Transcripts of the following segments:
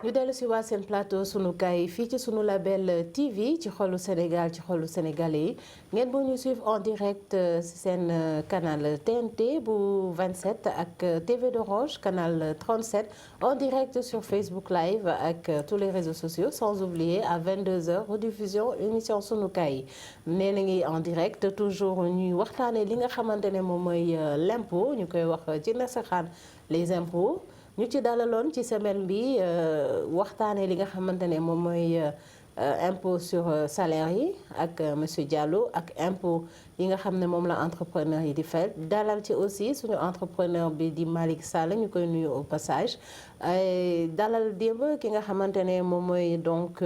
ñu dellu si waa seen plateau sunu kaay fii ci sunu label TV ci xolu Sénégal ci xolu sénégalais yi ngeen boo ñu suivre en direct si seen canal TNT bu 27 ak TV d'Orange canal 37 en direct sur Facebook Live ak tous les réseaux sociaux sans oublier à 22h rediffusion émission sunu kaay nee na ngi en direct toujours ñuy waxtaanee li nga xamante ne moom mooy l'impôt ñu koy wax ci nasaraan les impôts. ñu ci dalaloon ci semaine bi waxtaanee li nga xamante ne moom mooy impôt sur salaire yi ak monsieur Diallo ak impôt yi nga xam ne moom la entrepreneur yi di fay dalal ci aussi suñu entrepreneur bi di Malick Sall ñu koy nuyu au passage dalal démb ki nga xamante ne moom mooy donc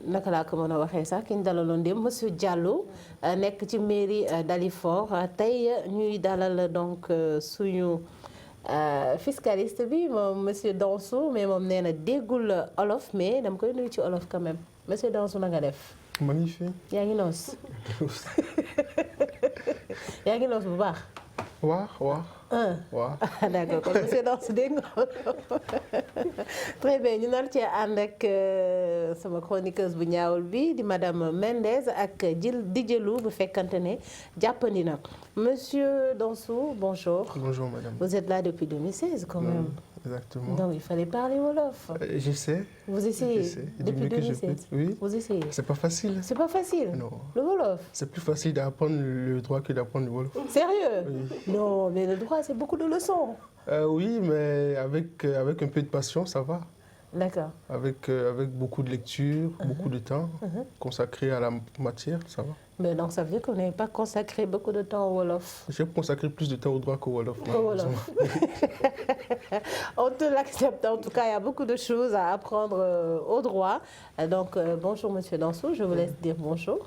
naka laa ko mën a waxee sax ki ñu dalaloon démb monsieur Diallo nekk ci mairie Dalifort tey ñuy dalal donc suñu fiscaliste bi moom monsieur Dansou mais moom nee na déggul olof mais dama koy nuyu ci olof quand même monsieur Dansou na nga def. magnifique. yaa ngi noos. yaa ngi noos bu baax. waaw. d'accord kon monsieur Dansou dégg nga très bien ñu nar cee ànd ak sama chroniqueuse bu ñaawul bi di madame Mendez ak Dijelou bu fekkante ne jàppandi na monsieur Dansou bonjour. Bonjour madame. Vous êtes là depuis 2016 quand même. Exactement. Donc il fallait parler wolof. J'essaie. Vous essayez depuis 2016. Oui. Vous essayez. C'est pas facile. C'est pas facile. Non. Le wolof. C'est plus facile d'apprendre le droit que d'apprendre le wolof. Sérieux? Oui. Non, mais le droit c'est beaucoup de leçons. Oui, mais avec un peu de patience, ça va. D'accord. Avec beaucoup de lecture, beaucoup de temps consacré à la matière, ça va. Mais donc ça veut dire que vous n'avez pas consacré beaucoup de temps au wolof. J'ai consacré plus de temps au droit qu'au wolof. Au wolof. On te l'accepte. En tout cas, il y a beaucoup de choses à apprendre au droit. Donc bonjour monsieur Dansou, je vous laisse dire bonjour.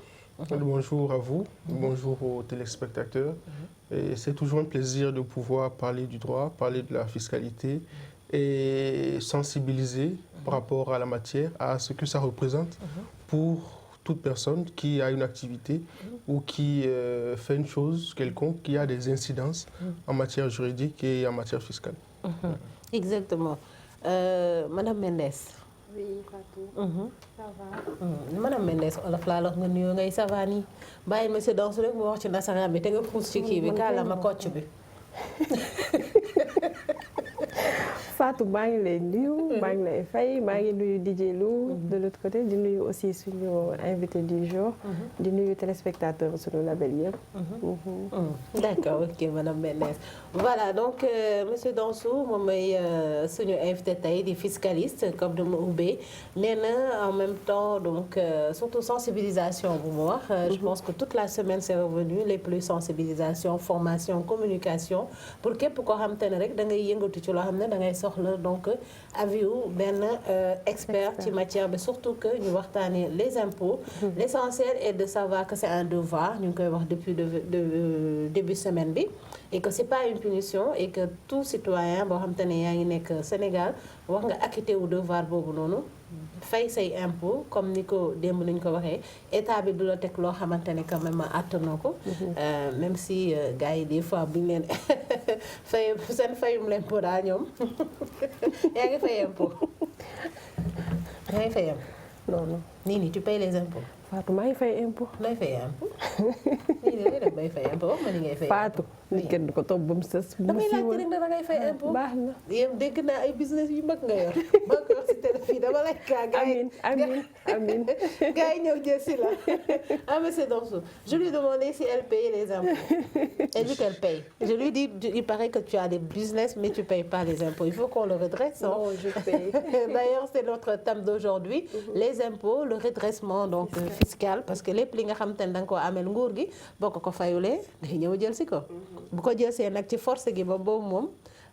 Bonjour à vous, bonjour aux téléspectateurs. Et c'est toujours un plaisir de pouvoir parler du droit, parler de la fiscalité et sensibiliser par rapport à la matière, à ce que ça représente pour toute personne qui a une activité ou qui fait une chose quelconque qui a des incidences en matière juridique et en matière fiscale. Exactement. Madame Mendez. Oui, Fatou. Ça va. Madame Mendez olof laa la wax nga nuyoo ngay ça va nii bàyyi monsieur Dansou rek mu wax ci nasaraan bi te nga xuus ci kii bi kàllaama kocc bi. Fatou maa ngi lay nuyu. maa ngi lay fay maa ngi nuyu DJ Lou de l'autre côté di nuyu aussi suñu invité du jour. di nuyu téléspectateur suñu label yëpp. D'accord, ok madame Mendez. Voilà donc monsieur Dansou moom mooy suñu invité tey di fiscaliste comme dama ubbee nee na en même temps donc surtout sensibilisation bu mu wax. Je pense que toute la semaine c'est revenu les plus sensibilisation formation communication pour képp koo xam te ne rek da ngay yëngatu ci loo xam ne da ngay soxla donc avis wu benn expert ci matière bi surtout que ñu waxtaanee les impôts. L'essentiel est de savoir que c'est un devoir ñu ngi koy wax depuis début semaine bi et que c'est pas une punition et que tout citoyen boo xam te ne yaa ngi nekk Sénégal wax nga acquitté wu devoir boobu noonu fay say impôt comme ni ko démb nañu ko waxee état bi du la teg loo xamante ne quand même attanoo ko. Même si gars yi des fois buñ leen fay seen fayum l'impôt daal ñoom yaa ngi fay impôt yaa ngi fay impôt. non. Nini tu payes les impôts. Fatou maa ngi fay impôt. looy fay impôt. Nini looy def bay fay impôt wax ma ni ngay fay. Fatou nit kenn du ko topp ba mu sës. damay laajte rek da ngay fay impôt. baax na. yow dégg naa ay business yu mag nga yor. ba ko wax si téléphone dama lay kaa. amiin. gars yi ñëw jël si la. Ah monsieur Dansou je lui demandais si elle payait les impôts. Elle dit qu'elle paye. Je lui dis il paraît que tu as des business mais tu payes pas les impôts. Il faut qu'on le redresse. Non je paye. D'ailleurs c'est notre thème d'aujourd'hui. Les impôts le redressement donc fiscal parce que lépp li nga xam te ne da nga koo amel nguur gi boo ko fayulee day ñëw jël si ko. bu ko jël see nag ci force gi ba boobu moom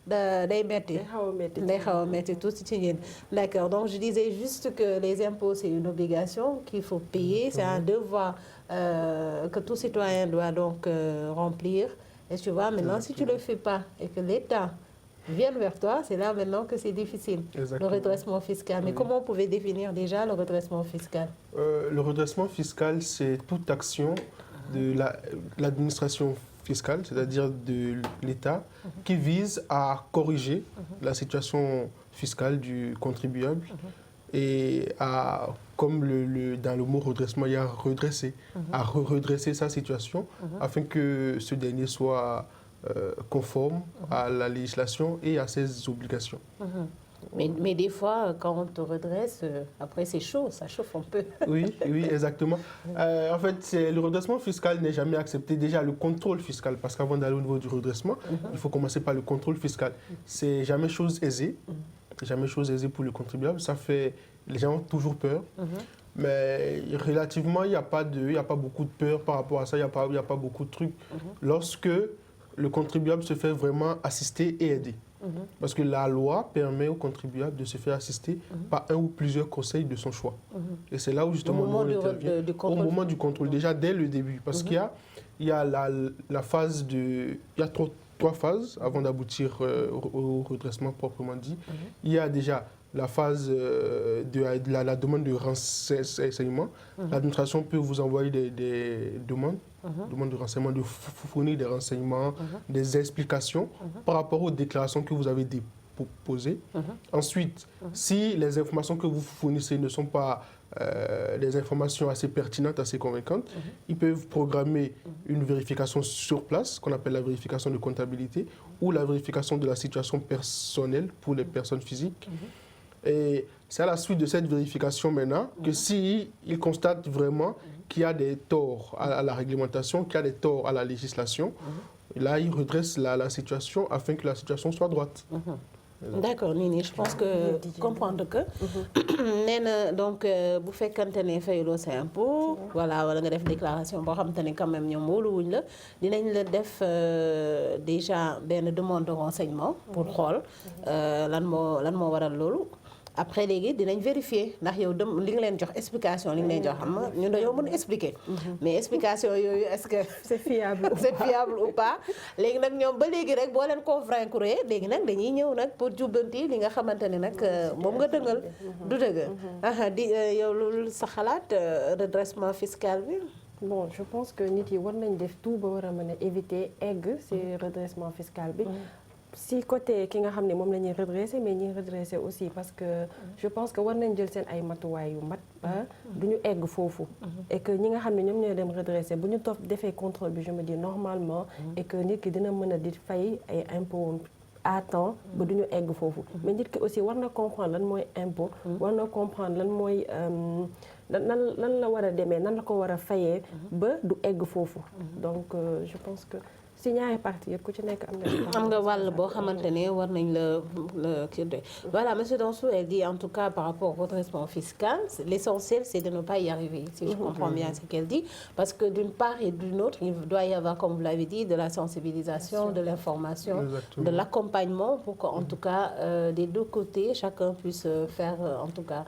day metti. day xaw a metti tout ci yéen. D'accord donc je disais juste que les impôts c'est une obligation qu'il faut payer c'est un devoir que tout citoyen doit donc remplir et tu vois maintenant si tu le fais pas et que l'État viennent vers toi, c'est là maintenant que c'est difficile. Exactement. Le redressement fiscal. Mais Oui. comment vous pouvez définir déjà le redressement fiscal? Le redressement fiscal, c'est toute action de l'administration fiscale, c'est-à-dire de l'État, qui vise à corriger la situation fiscale du contribuable et à, comme dans le mot redressement, il y a redresser, à redresser sa situation afin que ce dernier soit conforme à la législation et à ses obligations. Mais des fois, quand on te redresse, après c'est chaud, ça chauffe un peu. Oui, oui, exactement. En fait, le redressement fiscal n'est jamais accepté. Déjà, le contrôle fiscal, parce qu'avant d'aller au niveau du redressement, il faut commencer par le contrôle fiscal. C'est jamais chose aisée. Jamais chose aisée pour le contribuable. Ça fait... Les gens ont toujours peur. Mais relativement, il n'y a pas beaucoup de peur par rapport à ça. Il n'y a pas beaucoup de trucs. Lorsque le contribuable se fait vraiment assister et aider. Parce que la loi permet au contribuable de se faire assister par un ou plusieurs conseils de son choix. Et c'est là où justement Au moment nous, on intervient. Au moment du contrôle, déjà dès le début. Parce qu'il y a la phase de... Il y a trois phases avant d'aboutir au redressement proprement dit. Il y a déjà la phase de la demande de renseignement. L'administration peut vous envoyer des demandes. Demande de renseignement, de fournir des renseignements, des explications par rapport aux déclarations que vous avez déposées. Ensuite, si les informations que vous fournissez ne sont pas des informations assez pertinentes, assez convaincantes, ils peuvent programmer une vérification sur place, qu'on appelle la vérification de comptabilité, ou la vérification de la situation personnelle pour les personnes physiques. Et c'est à la suite de cette vérification maintenant que s'ils constatent vraiment qu'il y a des torts à la réglementation, qu'il y a des torts à la législation, là, ils redressent la situation afin que la situation soit droite. D'accord Nini, je pense que comprendre que nee na donc bu fekkante ne fayuloo sa impôt voilà wala nga def déclaration boo xamante ne quand même ñoom wóoluwuñ la dinañ la def déjà benn demande de renseignement pour xool lan moo waral loolu. Après léegi dinañ vérifier ndax yow li nga leen jox explication li nga leen jox xam nga ñun dañoo mën expliquer mais explication yooyu est-ce que c'est fiable ou pas léegi nag ñoom ba léegi rek boo leen convaincre léegi nag dañuy ñëw nag pour jubbanti li nga xamante ne nag moom nga dëngal du dëgg di yow loolu sa xalaat redressement fiscal bi. Bon, je pense que nit yi war nañ def tout ba war a mën a éviter egg ci redressement fiscal bi. Si côté ki nga xam ne moom la ñuy redresser mais ñuy redresser aussi parce que je pense que war nañ jël seen ay matuwaay yu mat ba du ñu egg foofu et que ñi nga xam ne ñoom ñooy dem redresser bu ñu toog defee contrôle bi je me dis normalement et que nit ki dina mën a di fay ay impôts à temps ba du ñu egg foofu mais nit ki aussi war na comprendre lan mooy impôt war na comprendre lan mooy lan la war a demee nan la ko war a fayee ba du egg foofu donc je pense que si ñaari parti yëpp ku ci nekk am nga wàll boo xamante ne war nañ la kii de voilà monsieur Dansou elle dit en tout cas par rapport au redressement fiscal l'essentiel c'est de ne pas y arriver si je comprends bien ce qu'elle dit parce que d'une part et d'une autre il doit y avoir comme vous l'avez dit de la sensibilisation de l'information de l'accompagnement pour qu'en tout cas des deux côtés chacun puisse faire en tout cas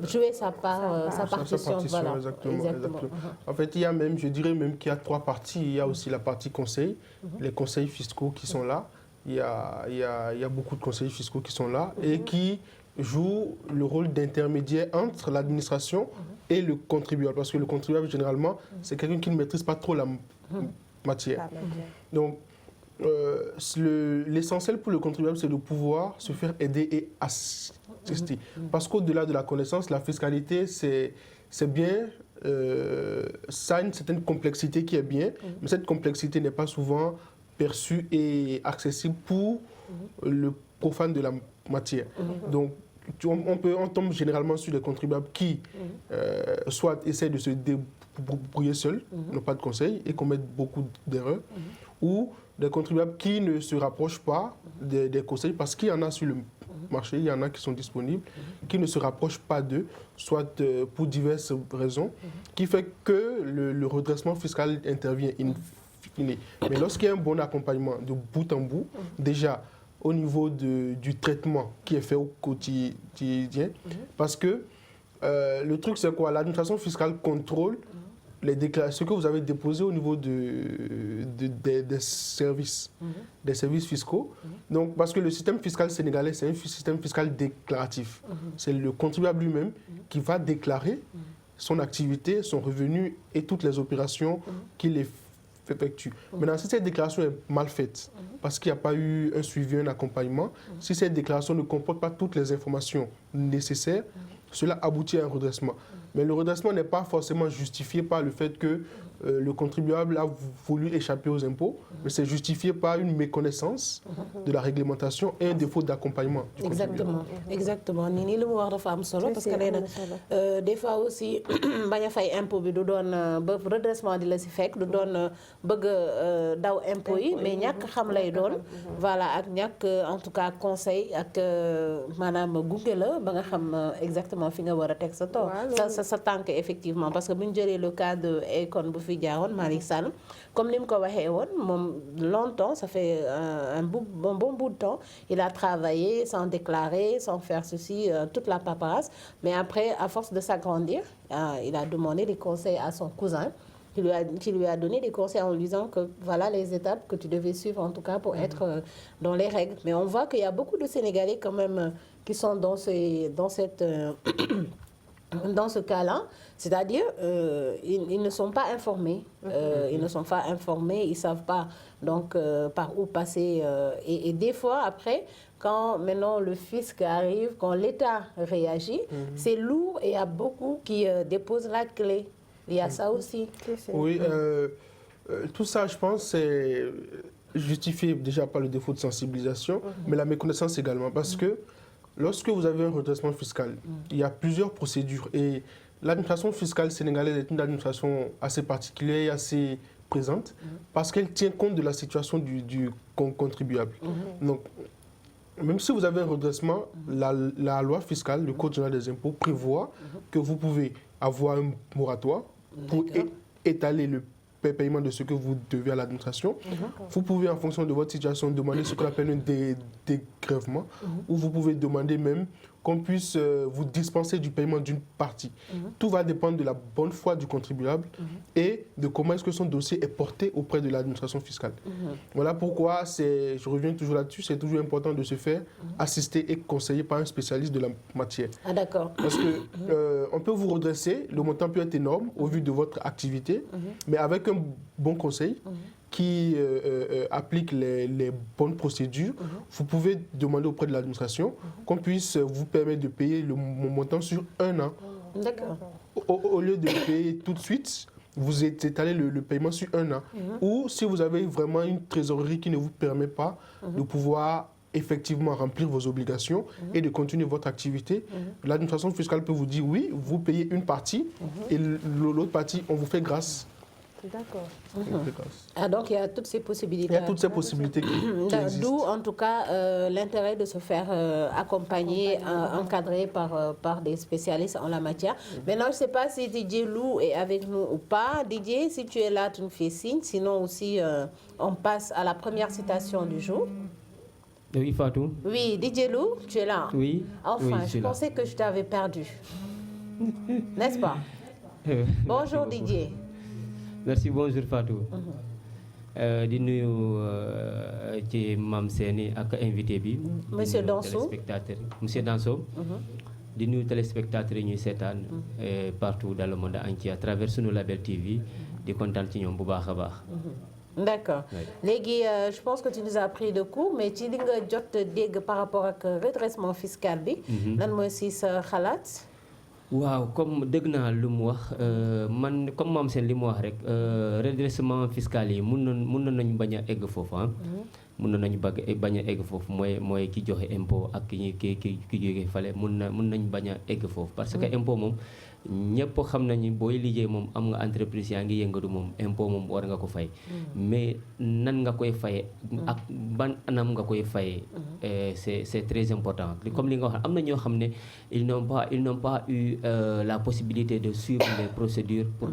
jouer sa partition. Voilà. Exactement. En fait, il y a même, je dirais même qu'il y a trois parties. Il y a aussi la partie conseil, les conseils fiscaux qui sont là. Il y a beaucoup de conseillers fiscaux qui sont là et qui jouent le rôle d'intermédiaire entre l'administration et le contribuable. Parce que le contribuable, généralement, c'est quelqu'un qui ne maîtrise pas trop la matière. Donc, l'essentiel pour le contribuable, c'est de pouvoir se faire aider et assister. Parce qu'au-delà de la connaissance, la fiscalité, c'est bien, ça a une certaine complexité qui est bien, mais cette complexité n'est pas souvent perçue et accessible pour le profane de la matière. Donc, on tombe généralement sur des contribuables qui soit essaient de se débrouiller seuls, n'ont pas de conseils et commettent beaucoup d'erreurs, ou des contribuables qui ne se rapprochent pas des conseils parce qu'il y en a sur le marché, il y en a qui sont disponibles, qui ne se rapprochent pas d'eux, soit pour diverses raisons, qui fait que le redressement fiscal intervient in fine. Mais lorsqu'il y a un bon accompagnement de bout en bout, déjà au niveau du traitement qui est fait au quotidien, parce que le truc c'est quoi? L'administration fiscale contrôle ce que vous avez déposé au niveau des services, des services fiscaux. Donc, parce que le système fiscal sénégalais, c'est un système fiscal déclaratif. C'est le contribuable lui-même qui va déclarer son activité, son revenu et toutes les opérations qu'il effectue. Maintenant, si cette déclaration est mal faite, parce qu'il n'y a pas eu un suivi, un accompagnement, si cette déclaration ne comporte pas toutes les informations nécessaires, cela aboutit à un redressement. Mais le redressement n'est pas forcément justifié par le fait que le contribuable a voulu échapper aux impôts, mais c'est justifié par une méconnaissance de la réglementation et un défaut d'accompagnement. Exactement ni li mu wax dafa am solo parce que nee na des fois aussi bañ a fay impôt bi du doon ba redressement di la si fekk du doon bëgg daw impôt yi mais ñàkk xam lay doon voilà ak ñàkk en tout cas conseil ak maanaam gunge la ba nga xam exactement fi nga war a teg sa tool sa tànk effectivement parce que bu ñu jëlee le cas de Akon bu fi jaaroon Malick Sall comme li mu ko waxee woon moom longtemps ça fait un bon bout de temps il a travaillé sans déclarer sans faire ceci toute la paperasse mais après à force de s'agrandir il a demandé des conseils à son cousin qui lui a donné des conseils en lui disant que voilà les étapes que tu devais suivre en tout cas pour être dans les règles mais on voit qu'il y a beaucoup de Sénégalais quand même qui sont dans ce cas-là, c'est-à-dire ils ne sont pas informés, ils ne sont pas informés, ils savent pas donc par où passer et des fois après quand maintenant le fisc arrive, quand l'État réagit, c'est lourd et il y a beaucoup qui déposent la clé. Il y a ça aussi. Oui, tout ça je pense c'est justifié déjà par le défaut de sensibilisation, mais la méconnaissance également parce que lorsque vous avez un redressement fiscal, il y a plusieurs procédures et l'administration fiscale sénégalaise est une administration assez particulière et assez présente parce qu'elle tient compte de la situation du contribuable. Donc, même si vous avez un redressement, la loi fiscale, le Code général des impôts prévoit que vous pouvez avoir un moratoire pour étaler le paiement de ce que vous devez à l'administration. Vous pouvez, en fonction de votre situation, demander ce qu'on appelle un dégrèvement, ou vous pouvez demander même qu'on puisse vous dispenser du paiement d'une partie. Tout va dépendre de la bonne foi du contribuable et de comment est-ce que son dossier est porté auprès de l'administration fiscale. Voilà pourquoi, je reviens toujours là-dessus, c'est toujours important de se faire assister et conseiller par un spécialiste de la matière. Ah d'accord. Parce que on peut vous redresser, le montant peut être énorme au vu de votre activité, mais avec un bon conseil, qui applique les bonnes procédures, vous pouvez demander auprès de l'administration qu'on puisse vous permettre de payer le montant sur un an. D'accord. Au lieu de payer tout de suite, vous étalez le paiement sur un an. Ou si vous avez vraiment une trésorerie qui ne vous permet pas de pouvoir effectivement remplir vos obligations et de continuer votre activité, l'administration fiscale peut vous dire oui, vous payez une partie et l'autre partie, on vous fait grâce. D'accord. Ah, donc il y a toutes ces possibilités. Il y a toutes ces possibilités qui existent. D'où en tout cas l'intérêt de se faire accompagner, encadrer par des spécialistes en la matière. Maintenant, je ne sais pas si Didier Lou est avec nous ou pas. Didier, si tu es là, tu me fais signe. Sinon aussi, on passe à la première citation du jour. Oui, Fatou. Oui, Didier Lou, tu es là. Oui. Enfin, oui, je pensais que je t'avais perdu. N'est-ce pas? Bonjour Didier. Merci, bonjour Fatou. di nuyu ci Mame Seni ak invité bi. Monsieur Danso. Monsieur Danso. di nuyu téléspectateurs yi ñuy seetaan partout dans le monde entier à travers sunu Label TV di kontaan ci ñoom bu baax a baax. D'accord. Léegi je pense que tu nous as pris de court mais ci li nga jot dégg par rapport ak redressement fiscal bi. lan mooy si sa xalaat. waaw comme dégg naa lu mu wax man comme Mame Sène li mu wax rek redressement fiscal yi mun nañu bañ a egg foofu mun nañu bañ a egg foofu mooy ki joxe impôt ak ki jóge fale mun nañu bañ a egg foofu parce que impôt moom ñëpp xam nañu booy liggéey moom am nga entreprise yaa ngi yëngatu moom impôt moom war nga ko fay mais nan nga koy faye ak ban anam nga koy faye c'est très important comme li nga wax am na ñoo xam ne ils n'ont pas eu la possibilité de suivre les procédures pour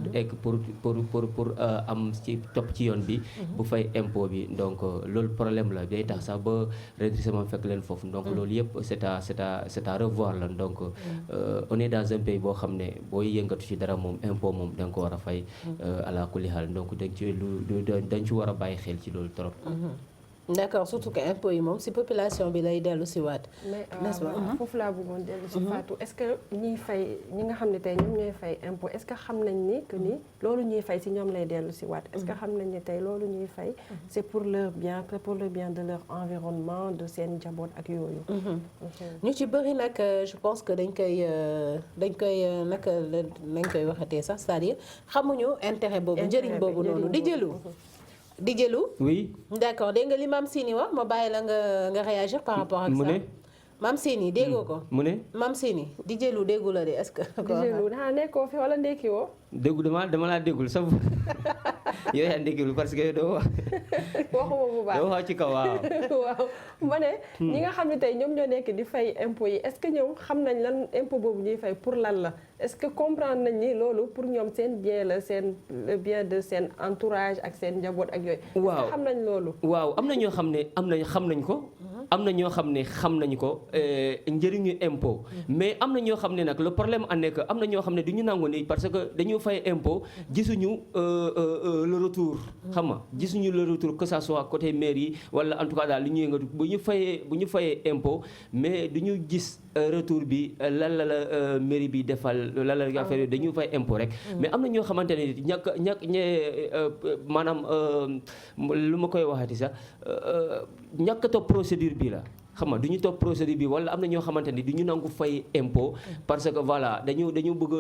am ci topp ci yoon bi bu fay impôt bi donc loolu problème la day tax sax ba redressement fekk leen foofu donc loolu yëpp c'est à revoir la donc on est dans un pays boo xam ne booy yëngatu ci dara moom impôt moom da nga ko war a fay ala kulli haal donc dañ ci war a bàyyi xel ci loolu trop. d'accord surtout que impôt yi moom si population bi lay dellu si waat. mais foofu laa bëggoon dellu si Fatou est-ce que ñi nga xam ne tey ñoom ñooy fay impôt est-ce que xam nañ ni que ni loolu ñuy fay si ñoom lay dellu si waat est-ce que xam nañ ni tey loolu ñuy fay c'est pour leur bien pour le bien de leur environnement de seen njaboot ak yooyu. ñu ci bëri nag je pense que dañ koy naka lañ koy waxatee sax c'est-à-dire xamuñu intérêt boobu njëriñ boobu noonu di jëlu. oui. d'accord dégg nga li Mame Sini wax ma bàyyi la nga réagir par rapport ak ça. mu ne Mame Sini déggoo ko. mu ne Mame Sini di jëlu déggu la de est-ce que. di jëlu nekkoo fi wala ndekki woo. déggu dama laa déggul sax yow yaa ndéggul parce que doo wax. waxuma bu baax doo wax ci kaw waaw. waaw ma ne. ñi nga xam ne tey ñoom ñoo nekk di fay impôt yi est-ce que ñoom xam nañ lan impôt boobu ñuy fay pour lan la est-ce que comprendre nañ ni loolu pour ñoom seen bien la le bien de seen entourage ak seen njaboot ak yooyu. waaw est-ce que xam nañ loolu. waaw am na ñoo xam ne xam nañ ko. am na ñoo xam ne xam nañ ko njëriñu impôt mais am na ñoo xam ne nag le problème en est que am na ñoo xam ne du ñu nangu ni parce que dañu fay impôt gisuñu le retour xam nga gisuñu le retour que ça soit côté mairie wala en tout cas daal li ñuy yëngatu bu ñu fayee impôt mais du ñu gis retour bi lan la mairie bi defal lan la affaire dañu fay impôt rek mais am na ñoo xamante ne maanaam lu ma koy waxati sax ñàkk a topp procédure bi la xam nga du ñu topp procédure bi wala am na ñoo xamante ni du ñu nangu fay impôt parce que voilà dañu bëgg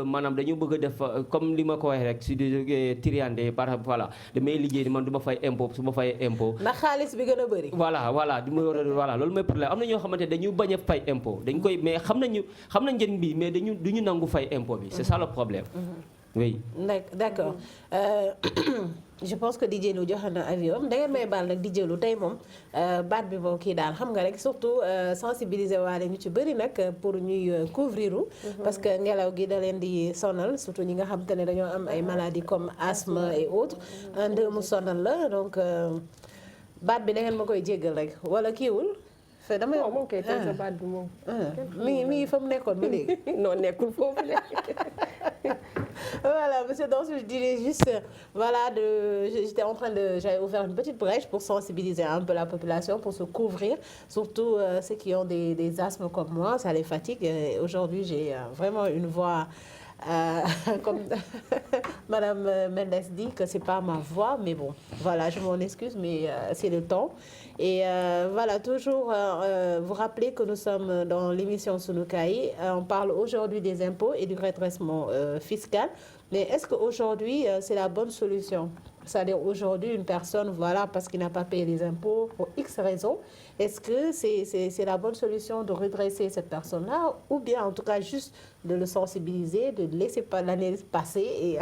maanaam dañu bëgg a def comme li ma ko waxee rek si di triande par exemple voilà damay liggéey man du ma fay impôt su ma fay impôt ndax xaalis bi gën a bëri. voilà du ma voilà loolu mooy problème am na ñoo xamante dañu bañ a fay impôt dañ koy mais xam nañ njëriñ bi mais du ñu nangu fay impôt bi c'est ça le problème. oui. d'accord je pense que DJ Lou joxe na avis am da ngeen may baal nag DJ Lou tey moom baat bi moom kii daal xam nga rek surtout sensibiliser waale ñu ci bëri nag pour ñuy couvrir parce que ngelaw gi da leen di sonal surtout ñi nga xam te ne dañoo am ay maladies comme asthme et autres mu sonal la donc baat bi da ngeen ma koy jéggal rek wala kiiwul. fe dama yow moom kay tey sa baat bi moom. mi ngi fa mu nekkoon ba léegi. non nekkul foofu de. Voilà, monsieur Danso, je dirais juste, voilà, j'étais en train j'avais ouvert une petite brèche pour sensibiliser un peu la population, pour se couvrir, surtout ceux qui ont des asthmes comme moi, ça les fatigue. Aujourd'hui, j'ai vraiment une voix, comme Madame Mendes dit, que c'est pas ma voix, mais bon, voilà, je m'en excuse, mais c'est le temps. Et voilà, toujours vous rappeler que nous sommes dans l'émission Sunukai. On parle aujourd'hui des impôts et du redressement fiscal. Mais est-ce qu'aujourd'hui, c'est la bonne solution? C'est-à-dire aujourd'hui, une personne, voilà, parce qu'il n'a pas payé les impôts pour X raisons, est-ce que c'est la bonne solution de redresser cette personne-là ou bien en tout cas juste de le sensibiliser, de laisser l'année passer et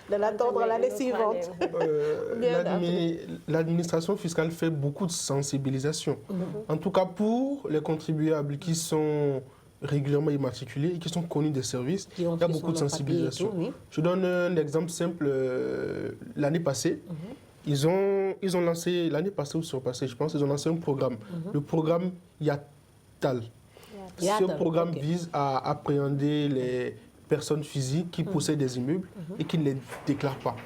de l'attendre l'année suivante? L'administration fiscale fait beaucoup de sensibilisation. En tout cas pour les contribuables qui sont régulièrement immatriculés et qui sont connus des services, il y a beaucoup de sensibilisation. Tout, oui. Je donne un exemple simple. L'année passée, ils ont lancé, l'année passée ou surpassée, je pense, ils ont lancé un programme. Le programme Yatal. Ce programme vise à appréhender les personnes physiques qui possèdent des immeubles et qui ne les déclarent pas.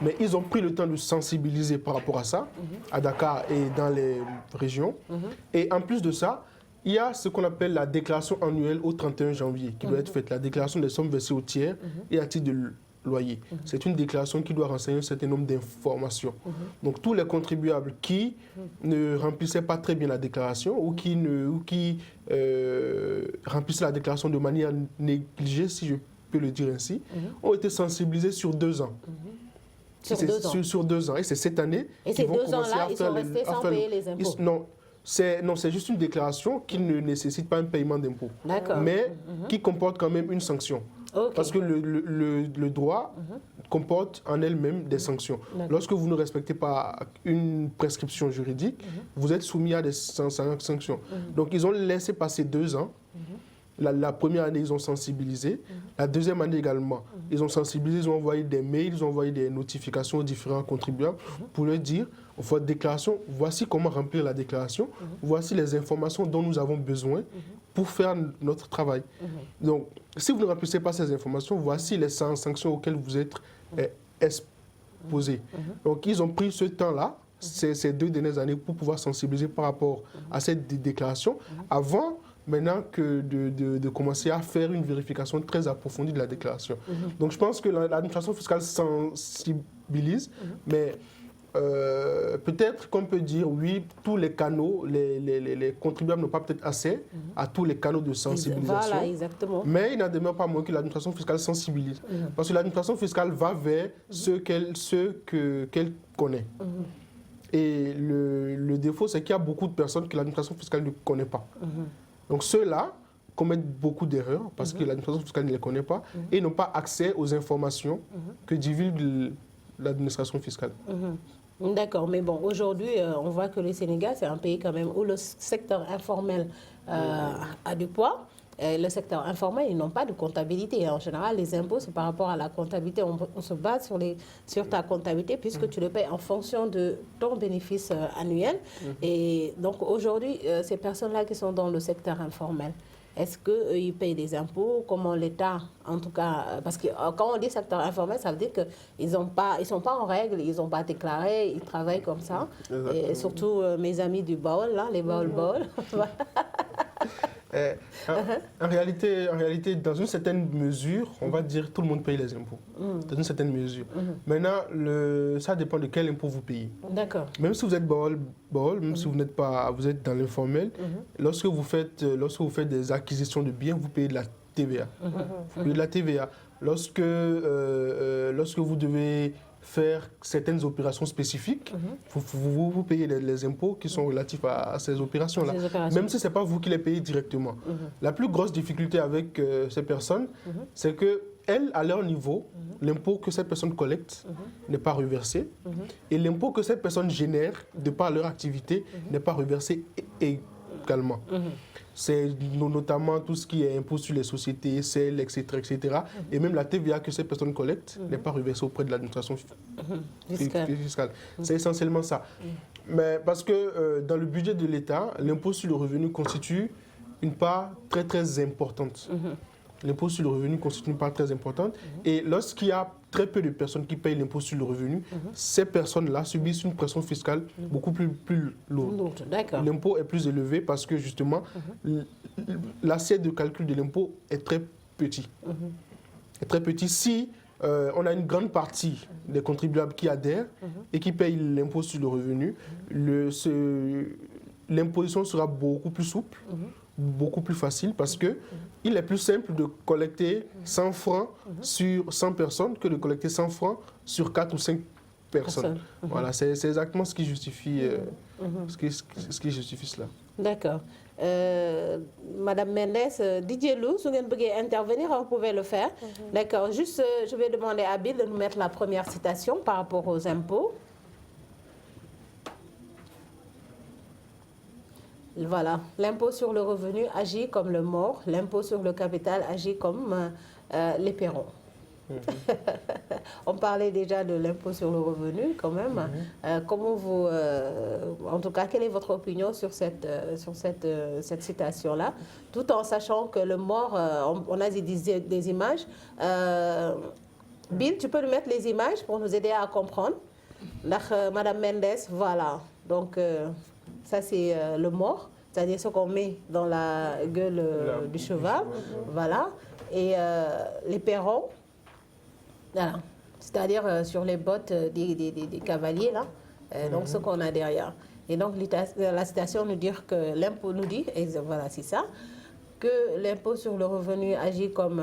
Mais ils ont pris le temps de sensibiliser par rapport à ça, à Dakar et dans les régions. Et en plus de ça, il y a ce qu'on appelle la déclaration annuelle au 31 janvier qui doit être faite, la déclaration des sommes versées au tiers et à titre de loyer. C'est une déclaration qui doit renseigner un certain nombre d'informations. Donc tous les contribuables qui ne remplissaient pas très bien la déclaration ou qui remplissaient la déclaration de manière négligée, si je peux le dire ainsi, ont été sensibilisés sur 2 ans. Sur 2 ans. Et c'est cette année qu'ils vont commencer à faire... Et ces 2 ans-là, ils sont restés sans payer les impôts. Non, c'est juste une déclaration qui ne nécessite pas un paiement d'impôt, mais qui comporte quand même une sanction. Parce que le droit comporte en elle-même des sanctions. Lorsque vous ne respectez pas une prescription juridique, vous êtes soumis à des sanctions. Donc ils ont laissé passer 2 ans. La première année, ils ont sensibilisé. La deuxième année également, ils ont sensibilisé, ils ont envoyé des mails, ils ont envoyé des notifications aux différents contribuables pour leur dire, votre déclaration, voici comment remplir la déclaration, voici les informations dont nous avons besoin pour faire notre travail. Donc, si vous ne remplissez pas ces informations, voici les sanctions auxquelles vous êtes exposés. Donc, ils ont pris ce temps-là, ces 2 dernières années, pour pouvoir sensibiliser par rapport à cette déclaration, avant maintenant que de commencer à faire une vérification très approfondie de la déclaration. Donc, je pense que l'administration fiscale sensibilise, mais peut-être qu'on peut dire, oui, tous les canaux, les contribuables n'ont pas peut-être accès à tous les canaux de sensibilisation. Voilà, exactement. Mais il n'en demeure pas moins que l'administration fiscale sensibilise. Parce que l'administration fiscale va vers ceux qu'elle connaît. Et le défaut, c'est qu'il y a beaucoup de personnes que l'administration fiscale ne connaît pas. Donc ceux-là commettent beaucoup d'erreurs parce que l'administration fiscale ne les connaît pas et n'ont pas accès aux informations que divulgue l'administration fiscale. D'accord, mais bon, aujourd'hui, on voit que le Sénégal, c'est un pays quand même où le secteur informel a du poids. Le secteur informel, ils n'ont pas de comptabilité. En général, les impôts, c'est par rapport à la comptabilité. On se base sur ta comptabilité puisque tu le payes en fonction de ton bénéfice annuel. Et donc aujourd'hui, ces personnes-là qui sont dans le secteur informel, est-ce qu'ils payent des impôts? Comment l'État, en tout cas, parce que quand on dit secteur informel, ça veut dire qu'ils ne sont pas en règle, ils n'ont pas déclaré, ils travaillent comme ça. Et surtout mes amis du Baol, là, les Baol. En réalité, dans une certaine mesure, on va dire que tout le monde paye les impôts. Dans une certaine mesure. Maintenant, ça dépend de quel impôt vous payez. D'accord. Même si vous êtes Baol, même si vous êtes dans l'informel, lorsque vous faites des acquisitions de biens, vous payez de la TVA. Vous payez de la TVA. Lorsque vous devez faire certaines opérations spécifiques, vous payez les impôts qui sont relatifs à ces opérations-là. Même si ce n'est pas vous qui les payez directement. La plus grosse difficulté avec ces personnes, c'est qu'elles, à leur niveau, l'impôt que ces personnes collectent n'est pas reversé. Et l'impôt que ces personnes génèrent, de par leur activité, n'est pas reversé également. C'est notamment tout ce qui est impôt sur les sociétés, CEL, etc., etc. Et même la TVA que ces personnes collectent n'est pas reversée auprès de l'administration fiscale. C'est essentiellement ça. Mais parce que dans le budget de l'État, l'impôt sur le revenu constitue une part très très importante. L'impôt sur le revenu constitue une part très importante. Et lorsqu'il y a très peu de personnes qui payent l'impôt sur le revenu, ces personnes-là subissent une pression fiscale beaucoup plus lourde. L'impôt est plus élevé parce que justement, l'assiette de calcul de l'impôt est très petit. Est très petit. Si on a une grande partie des contribuables qui adhèrent et qui payent l'impôt sur le revenu, l'imposition sera beaucoup plus souple. Beaucoup plus facile parce que il est plus simple de collecter 100 francs sur 100 personnes que de collecter 100 francs sur 4 ou 5 personnes. Voilà, c'est exactement ce qui justifie, ce qui justifie cela. D'accord. Madame Mendes, Didier Lou, si vous voulez intervenir, vous pouvez le faire. D'accord. Juste, je vais demander à Bill de nous mettre la première citation par rapport aux impôts. Voilà, l'impôt sur le revenu agit comme le mort, l'impôt sur le capital agit comme l'éperon. On parlait déjà de l'impôt sur le revenu quand même. Comment vous, en tout cas, quelle est votre opinion sur cette citation-là, tout en sachant que le mort, on a des images. Bill, tu peux nous mettre les images pour nous aider à comprendre. Madame Mendes, voilà. Donc, ça, c'est le mort, c'est-à-dire ce qu'on met dans la gueule du cheval. Voilà. Et les perrons, voilà. C'est-à-dire sur les bottes des cavaliers, là. Donc, ce qu'on a derrière. Et donc, la citation nous dit que l'impôt nous dit, et voilà, c'est ça, que l'impôt sur le revenu agit comme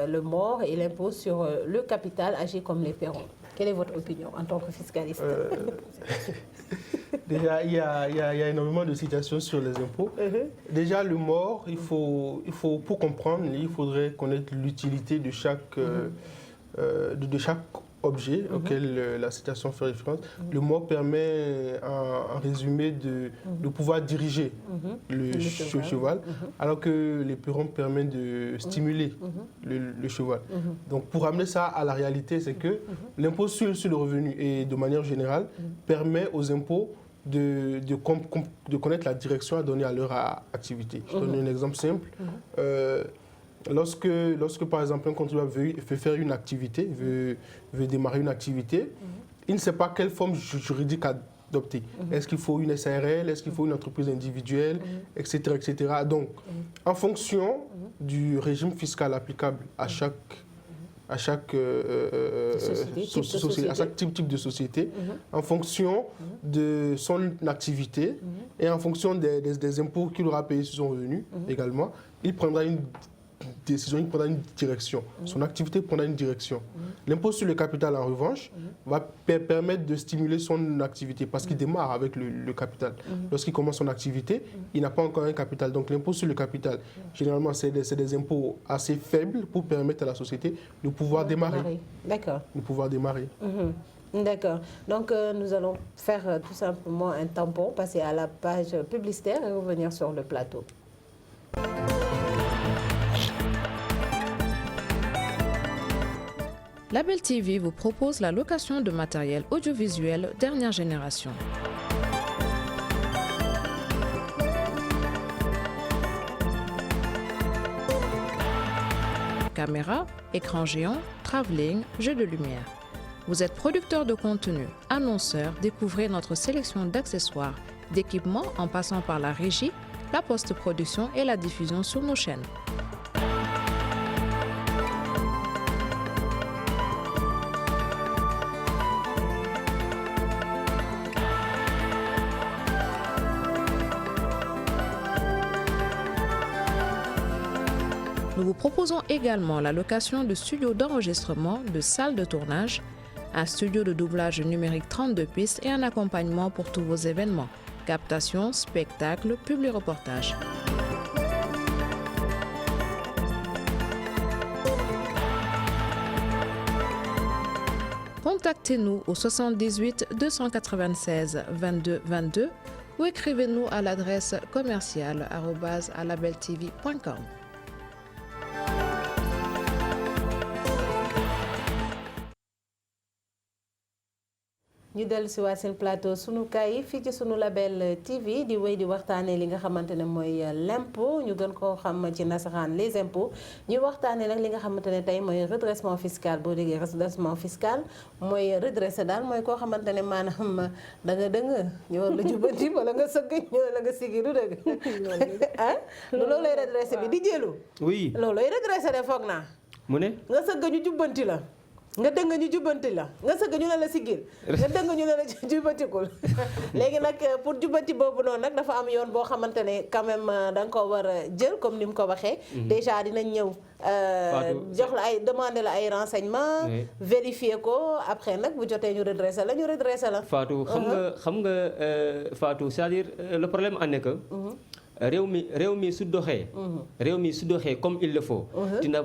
le mort et l'impôt sur le capital agit comme les perrons. Quelle est votre opinion en tant que fiscaliste? Déjà, il y a énormément de citations sur les impôts. Déjà, le mort, pour comprendre, il faudrait connaître l'utilité de chaque objet auquel la citation fait référence. Le mort permet, en résumé, de pouvoir diriger le cheval, alors que l'éperon permet de stimuler le cheval. Donc, pour amener ça à la réalité, c'est que l'impôt sur le revenu, et de manière générale, permet aux impôts de connaître la direction à donner à leur activité. Je donne un exemple simple. Lorsque, par exemple, un contribuable veut faire une activité, veut démarrer une activité, il ne sait pas quelle forme juridique adopter. Est-ce qu'il faut une SARL, est-ce qu'il faut une entreprise individuelle, etc., etc. Donc, en fonction du régime fiscal applicable à chaque type de société, en fonction de son activité et en fonction des impôts qu'il aura payés sur son revenu également, il prendra une décision, il prendra une direction. Son activité prendra une direction. L'impôt sur le capital, en revanche, va permettre de stimuler son activité parce qu'il démarre avec le capital. Lorsqu'il commence son activité, il n'a pas encore un capital. Donc l'impôt sur le capital, généralement, c'est des impôts assez faibles pour permettre à la société de pouvoir démarrer. D'accord. De pouvoir démarrer. D'accord. Donc nous allons faire tout simplement un tampon, passer à la page publicitaire et revenir sur le plateau. Label TV vous propose la location de matériel audiovisuel dernière génération. Caméra, écran géant, travelling, jeux de lumière. Vous êtes producteur de contenu, annonceur, découvrez notre sélection d'accessoires, d'équipements en passant par la régie, la post-production et la diffusion sur nos chaînes. Nous vous proposons également la location de studios d'enregistrement, de salles de tournage, un studio de doublage numérique 32 pistes et un accompagnement pour tous vos événements, captation, spectacles, publi-reportages. Contactez-nous au 78 296 22 22 ou écrivez-nous à l'adresse commerciale@labeltv.com. ñu dellu si waa seen plateau sunu kaay fii ci sunu label TV di wéy di waxtaanee li nga xamante ne mooy l'impôt ñu gën koo xam ci nasaraan les impôts ñuy waxtaanee nag li nga xamante ne tey mooy redressement fiscal boo déggee redressement fiscal mooy redressé daal mooy koo xamante ne maanaam da nga dëng ñu war la jubanti wala nga sëgg ñu la nga sigi du dëgg ah loolu lay redressé bi di jëlu oui loolu lay redressé de foog naa mu ne nga sëgg ñu jubbanti la nga dëng ñu jubbanti la nga sëgg ñu ne la siggil nga dëng ñu ne la jubbantikul léegi nag pour jubbanti boobu noonu nag dafa am yoon boo xamante ne quand même da nga ko war a jël comme ni mu ko waxee déjà dinañ ñëw jox la ay demander la ay renseignements vérifier ko après nag bu jotee ñu redresser la ñu redresser la Fatou xam nga Fatou c'est-à-dire le problème en est que réew mi su doxee comme il le faut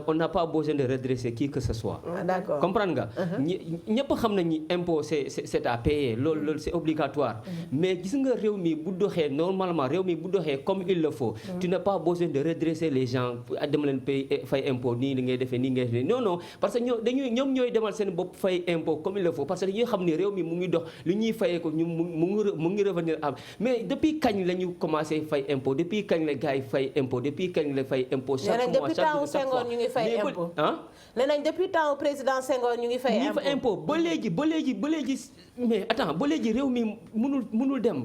on n'a pas besoin de redresser qui que ce soit d'accord comprendre nga ñëpp xam nañ ni impôt c'est à payer loolu c'est obligatoire mais gis nga réew mi bu doxee normalement réew mi bu doxee comme il le faut tu n'as pas besoin de redresser les gens dem leen fay impôt nii li ngay defee nii ngay defee non parce que ñoom ñooy demal seen bopp fay impôt comme il le faut parce que dañuy xam ni réew mi mu ngi dox li ñuy fayee ko ñu mu ngi revenir am mais depuis kañ la ñu commencé fay impôt depuis kañ la gars yi fay impôt depuis kañ la fay impôt chaque mois depuis temps Senghor ñu ngi fay impôt nee nañ depuis temps président Senghor ñu ngi fay impôt ba léegi mais attends ba léegi réew mi mënul dem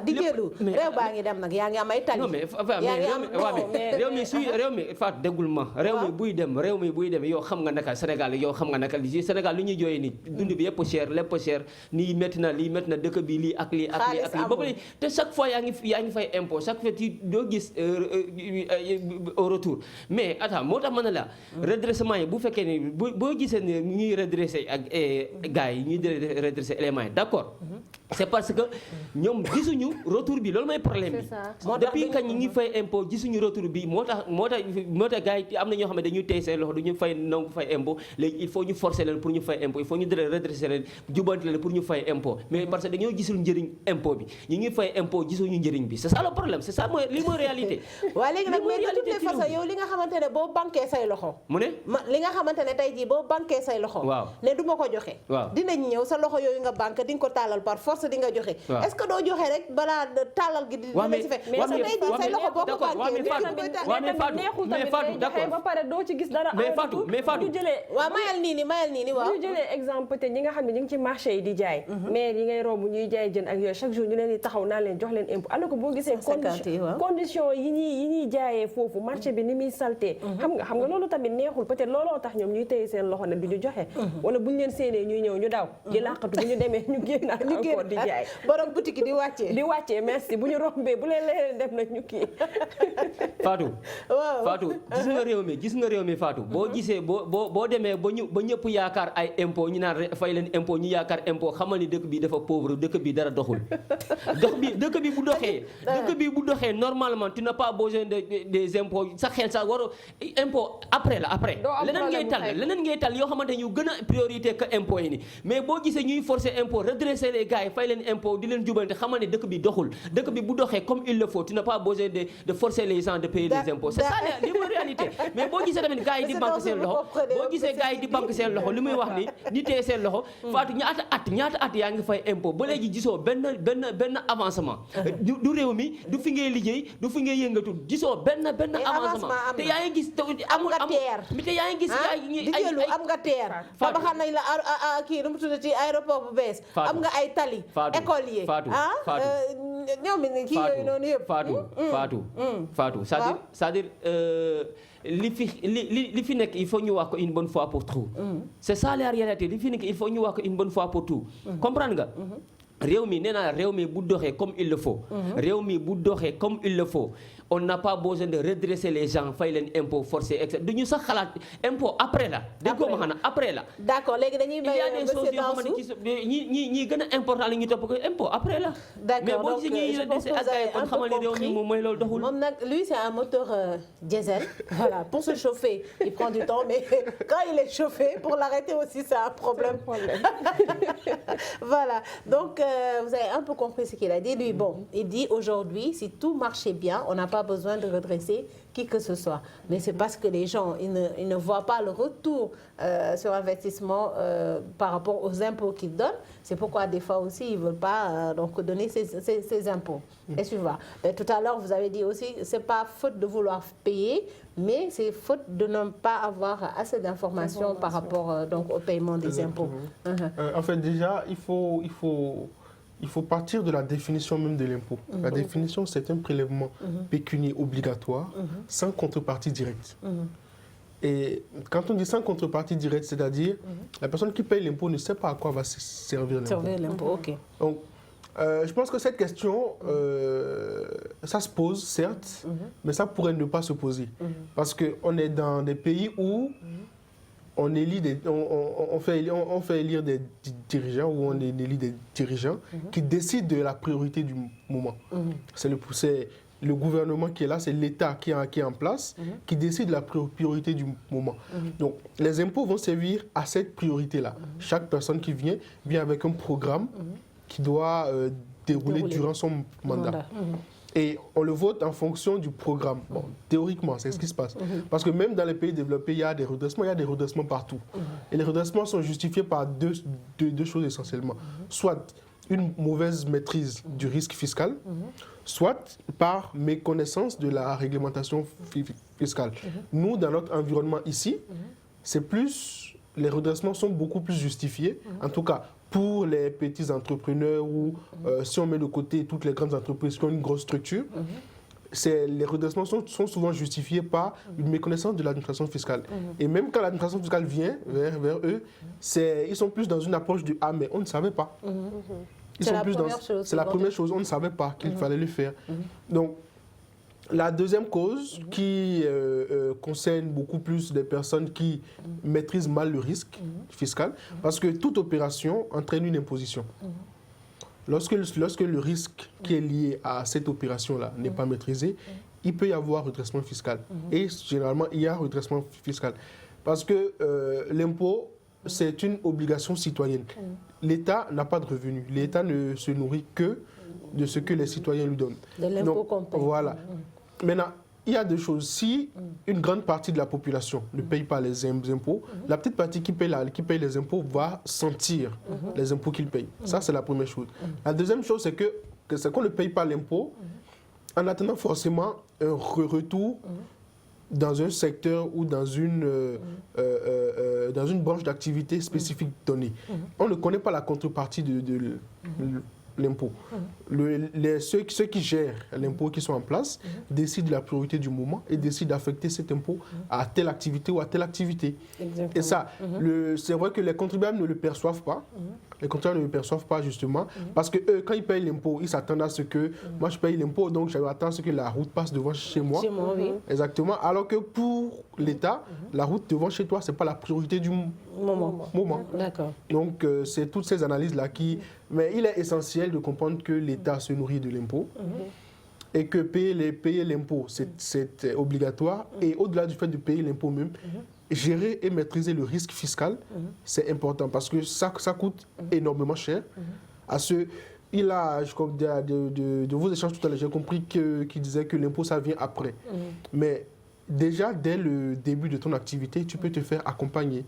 di jëlu réew baa ngi dem nag yaa ngi am ay tali non mais réew mi Fatou déggul ma réew mi buy dem yow xam nga naka Sénégal Sénégal lu ñuy jooyee ni dund bi yëpp cher lépp cher nii métti na dëkk bi lii ak lii ak lii ak lii ba pare te chaque fois yaa ngi fay impôt chaque fois doo gis au retour mais attends moo tax ma ne la redressement yi bu fekkee ni boo gisee ne ñuy redresser ak gars yi ñuy redresser éléments yi d'accord c'est parce que ñoom gisuñu retour bi loolu mooy problème bi depuis kañ ñi ngi fay impôt gisuñu retour bi moo tax gars yi am na ñoo xam ne dañuy téye seen loxo duñu fay nangu fay impôt léegi il faut ñu forcer leen pour ñu fay impôt il faut ñu redresser leen jubanti leen pour ñu fay impôt mais parce que dañoo gisul njëriñ impôt bi ñi ngi fay impôt gisuñu njëriñ bi c'est ça le problème c'est ça mooy li mooy réalité. waaw léegi nag mais de toutes les façons yow li nga xamante ne boo banquee say loxo. mu ne. li nga xamante ne tey jii boo banquee say loxo. waaw ne du ma ko joxe. waaw dinañ ñëw sa loxo yooyu nga banque di nga ko tàllal par force di nga joxe. est-ce que doo joxe rek balaa tàllal gi. waaw mais si fekk mais sa tey jii say loxo boo ko banquee. mais Fatou d'accord ba pare doo ci gis dara. mais Fatou waaw mayal nii ni waaw. ñu jëlee exemple te ñi nga xam ne ñu ngi ci marché yi di jaay. mais yi ngay romb ñuy jaay jën ak yooyu chaque jour ñu leen di taxaw naa leen jox leen impôt alors que boo gisee condition yi ñuy jaayee foofu marché bi ni muy salté xam nga loolu tamit neexul peut-être looloo tax ñoom ñuy téye seen loxo ne du ñu joxe wala buñu leen séenee ñuy ñëw ñu daw di làqatu bu ñu demee ñu génnaat encore di jaay borom boutique di wàccee merci bu ñu rombee bu leen leen def nag ñu kii Fatou gis nga réew mi Fatou boo gisee boo demee ba ñëpp yaakaar ay impôt ñu naan fay leen impôt ñu yaakaar impôt xamal ni dëkk bi dafa pauvre dëkk bi dara doxul dëkk bi bu doxee normalement tu n'as pas besoin des impôts sa xel sax war impôt après leneen ngay tal yoo xamante ñu gën a priorité que impôt yi ni mais boo gisee ñuy forcer impôt redresser les gars yi fay leen impôt di leen jubante xamal ne dëkk bi doxul dëkk bi bu doxee comme il le faut tu n'as pas besoin de forcer les gens de payer des impôts c'est ça li mooy réalité mais boo gisee tamit gars yi di banque seen loxo li muy wax ni ni téye seen loxo Fatou ñaata at yaa ngi fay impôt ba léegi gisoo benn avancement du réew mi du fi ngay liggéey du fi ngay yëngatu gisoo benn avancement te yaa ngi gis am nga teer tabaxal nañ la kii nu mu tuddati aéroport bu bees am nga ay tali école yi ñoom kii yooyu noonu yëpp Fatou c'est-à-dire li fi nekk il faut ñu wax ko une bonne fois pour tout c'est ça la réalité li fi nekk il faut ñu wax ko une bonne fois pour tout comprendre nga réew mi nee naa réew mi bu doxee comme il le faut on n'a pas besoin de redresser les gens fay leen impôt forcé etc duñu sax xalaat impôt après la dégg ko ma xanaa après la d'accord léegi dañuy may monsieur Dansou ñi gën a important li ñu topp ko impôt après la d'accord donc je pense que vous avez un peu compris moom mooy loolu doxul moom nag lui c'est un moteur diesel voilà pour se chauffer il prend du temps mais quand il est chauffé pour l'arrêter aussi c'est un problème voilà donc vous avez un peu compris ce qu'il a dit lui bon il dit aujourd'hui si tout marchait bien on n'a pas besoin de redresser qui que ce soit mais c'est parce que les gens ils ne voient pas le retour sur investissement par rapport aux impôts qu'ils donnent c'est pourquoi des fois aussi ils veulent pas donc donner ces impôts et tu vois mais tout à l'heure vous avez dit aussi c'est pas faute de vouloir payer mais c'est faute de ne pas avoir assez d'informations par rapport donc au paiement des impôts. En fait déjà il faut partir de la définition même de l'impôt. La définition, c'est un prélèvement pécunier obligatoire sans contrepartie directe. Et quand on dit sans contrepartie directe, c'est-à-dire la personne qui paye l'impôt ne sait pas à quoi va servir l'impôt. Ok. Donc, je pense que cette question, ça se pose, certes, mais ça pourrait ne pas se poser. Parce qu'on est dans des pays où on fait élire des dirigeants ou on élit des dirigeants qui décident de la priorité du moment. C'est le gouvernement qui est là, c'est l'État qui est en place, qui décide de la priorité du moment. Donc, les impôts vont servir à cette priorité-là. Chaque personne qui vient avec un programme qui doit dérouler durant son mandat. Et on le vote en fonction du programme. Bon, théoriquement, c'est ce qui se passe. Parce que même dans les pays développés, il y a des redressements partout. Et les redressements sont justifiés par deux choses essentiellement. Soit une mauvaise maîtrise du risque fiscal, soit par méconnaissance de la réglementation fiscale. Nous, dans notre environnement ici, les redressements sont beaucoup plus justifiés. En tout cas, pour les petits entrepreneurs ou si on met de côté toutes les grandes entreprises qui ont une grosse structure, les redressements sont souvent justifiés par une méconnaissance de l'administration fiscale. Et même quand l'administration fiscale vient vers eux, ils sont plus dans une approche du « ah mais on ne savait pas ». C'est la première chose, on ne savait pas qu'il fallait le faire. Donc, la deuxième cause qui concerne beaucoup plus des personnes qui maîtrisent mal le risque fiscal, parce que toute opération entraîne une imposition. Lorsque le risque qui est lié à cette opération-là n'est pas maîtrisé, il peut y avoir redressement fiscal. Et généralement, il y a redressement fiscal. Parce que l'impôt, c'est une obligation citoyenne. L'État n'a pas de revenus. L'État ne se nourrit que de ce que les citoyens lui donnent. De l'impôt Donc, qu'on paye. voilà. Maintenant, il y a deux choses. Si une grande partie de la population ne paye pas les impôts, la petite partie qui paye les impôts va sentir les impôts qu'il paye. Ça, c'est la première chose. La deuxième chose, c'est qu'on ne paye pas l'impôt en attendant forcément un retour dans un secteur ou dans une branche d'activité spécifique donnée. On ne connaît pas la contrepartie de l'impôt. Ceux qui gèrent l'impôt, qui sont en place, décident de la priorité du moment et décident d'affecter cet impôt à telle activité ou à telle activité. Exactement. Et ça, c'est vrai que les contribuables ne le perçoivent pas. Les contribuables ne le perçoivent pas justement parce que eux, quand ils payent l'impôt, ils s'attendent à ce que moi je paye l'impôt, donc j'attends à ce que la route passe devant chez moi. Chez moi, oui. Exactement. Alors que pour l'État, la route devant chez toi, c'est pas la priorité du moment. D'accord. Donc c'est toutes ces analyses-là qui... Mais il est essentiel de comprendre que l'État se nourrit de l'impôt et que payer l'impôt, c'est obligatoire. Et au-delà du fait de payer l'impôt même, gérer et maîtriser le risque fiscal, c'est important parce que ça coûte énormément cher. De vos échanges tout à l'heure, j'ai compris qu'il disait que l'impôt, ça vient après. Mais déjà, dès le début de ton activité, tu peux te faire accompagner.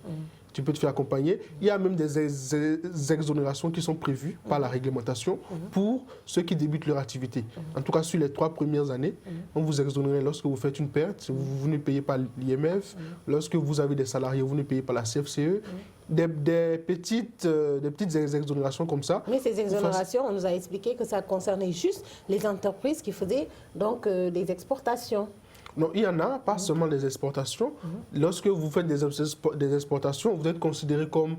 Tu peux te faire accompagner. Il y a même des exonérations qui sont prévues par la réglementation pour ceux qui débutent leur activité. En tout cas, sur les 3 premières années, on vous exonère lorsque vous faites une perte, vous ne payez pas l'IMF. Lorsque vous avez des salariés, vous ne payez pas la CFCE. Des petites exonérations comme ça. Mais ces exonérations, on nous a expliqué que ça concernait juste les entreprises qui faisaient donc des exportations. Non, il y en a, pas seulement des exportations. Lorsque vous faites des exportations, vous êtes considéré comme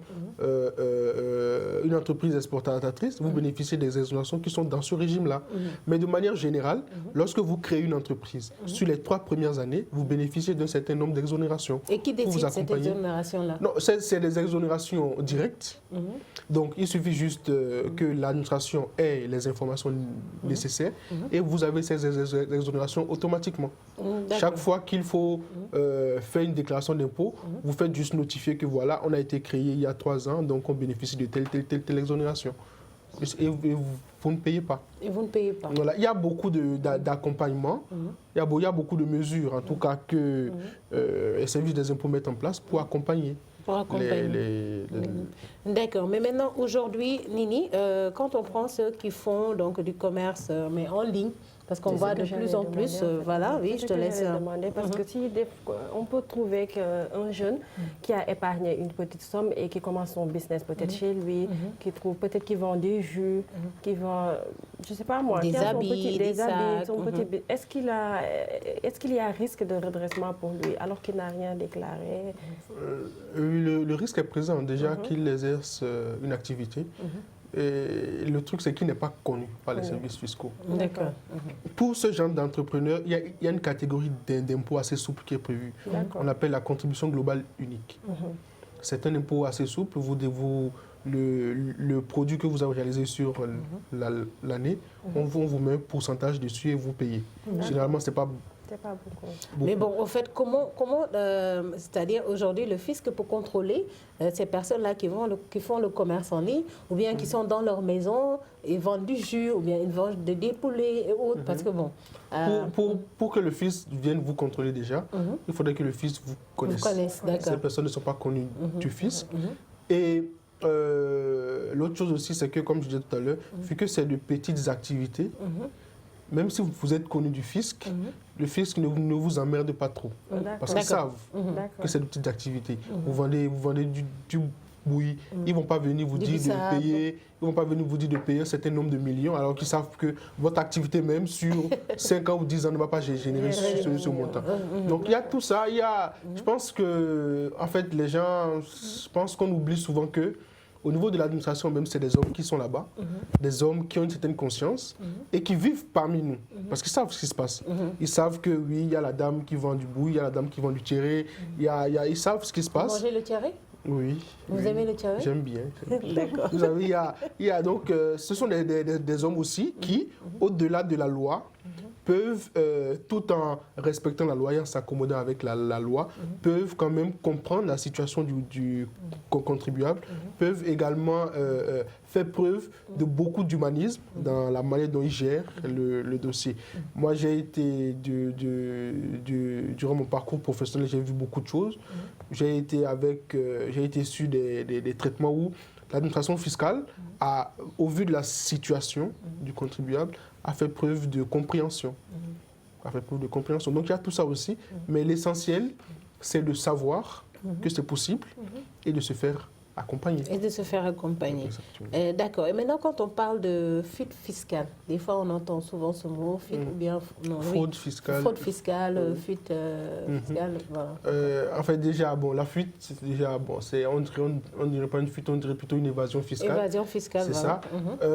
une entreprise exportatrice. Vous bénéficiez des exonérations qui sont dans ce régime-là. Mais de manière générale, lorsque vous créez une entreprise, sur les 3 premières années, vous bénéficiez d'un certain nombre d'exonérations. Et qui décide cette exonération-là? Non, c'est des exonérations directes. Donc, il suffit juste que l'administration ait les informations nécessaires et vous avez ces exonérations automatiquement. Chaque fois qu'il faut faire une déclaration d'impôt, vous faites juste notifier que voilà, on a été créé il y a 3 ans, donc on bénéficie de telle exonération. Et vous ne payez pas. Et vous ne payez pas. Voilà. Il y a beaucoup d'accompagnement, il y a beaucoup de mesures, en tout cas, que les services des impôts mettent en place pour accompagner. D'accord. Mais maintenant, aujourd'hui, Nini, quand on prend ceux qui font donc, du commerce, mais en ligne, parce qu'on voit de plus en plus, voilà, oui, je te laisse demander. Parce que si on peut trouver qu'un jeune qui a épargné une petite somme et qui commence son business peut-être chez lui, qui trouve peut-être qu'il vend des jus, qui vend, je ne sais pas moi, des habits, des sacs. Est-ce qu'il y a risque de redressement pour lui alors qu'il n'a rien déclaré? Le risque est présent déjà qu'il exerce une activité. Et le truc, c'est qu'il n'est pas connu par les services fiscaux. D'accord. Pour ce genre d'entrepreneur, il y a une catégorie d'impôt assez souple qui est prévue. On appelle la contribution globale unique. C'est un impôt assez souple. Le produit que vous avez réalisé sur l'année, on vous met un pourcentage dessus et vous payez. Généralement, ce n'est pas beaucoup. Mais bon, au fait, comment c'est-à-dire aujourd'hui, le fisc peut contrôler ces personnes-là qui font le commerce en ligne, ou bien qui sont dans leur maison, ils vendent du jus, ou bien ils vendent des poulets et autres, parce que bon... Pour que le fisc vienne vous contrôler déjà, il faudrait que le fisc vous connaisse. Ces personnes ne sont pas connues du fisc. Et l'autre chose aussi, c'est que, comme je disais tout à l'heure, vu que c'est de petites activités, même si vous êtes connu du fisc, le fisc ne vous emmerde pas trop. Parce qu'ils savent que c'est de petites activités. Vous vendez du bouilli, ils ne vont pas venir vous dire de payer. Ils vont pas venir vous dire de payer un certain nombre de millions, alors qu'ils savent que votre activité même sur 5 ans ou 10 ans ne va pas générer ce montant. Donc il y a tout ça. Je pense que, en fait, les gens, je pense qu'on oublie souvent que au niveau de l'administration même, c'est des hommes qui sont là-bas, des hommes qui ont une certaine conscience et qui vivent parmi nous. Parce qu'ils savent ce qui se passe. Ils savent que oui, il y a la dame qui vend du bouilli, il y a la dame qui vend du thierré, ils savent ce qui se passe. Vous mangez le thierré? Oui. Vous aimez le thierry? J'aime bien. D'accord. Vous savez, donc, ce sont des hommes aussi qui, au-delà de la loi, peuvent, tout en respectant la loi et en s'accommodant avec la loi, peuvent quand même comprendre la situation du contribuable, peuvent également faire preuve de beaucoup d'humanisme dans la manière dont ils gèrent le dossier. Moi, j'ai été, durant mon parcours professionnel, j'ai vu beaucoup de choses. J'ai été issu des traitements où l'administration fiscale, au vu de la situation du contribuable, a fait preuve de compréhension. Donc il y a tout ça aussi, mais l'essentiel, c'est de savoir que c'est possible et de se faire accompagner. D'accord. Et maintenant, quand on parle de fuite fiscale, des fois on entend souvent ce mot, fuite ou bien... Non, fraude fiscale. Fraude fiscale, fuite fiscale, voilà. En fait, déjà, la fuite, c'est déjà, on dirait pas une fuite, on dirait plutôt une évasion fiscale. Évasion fiscale, c'est voilà. ça.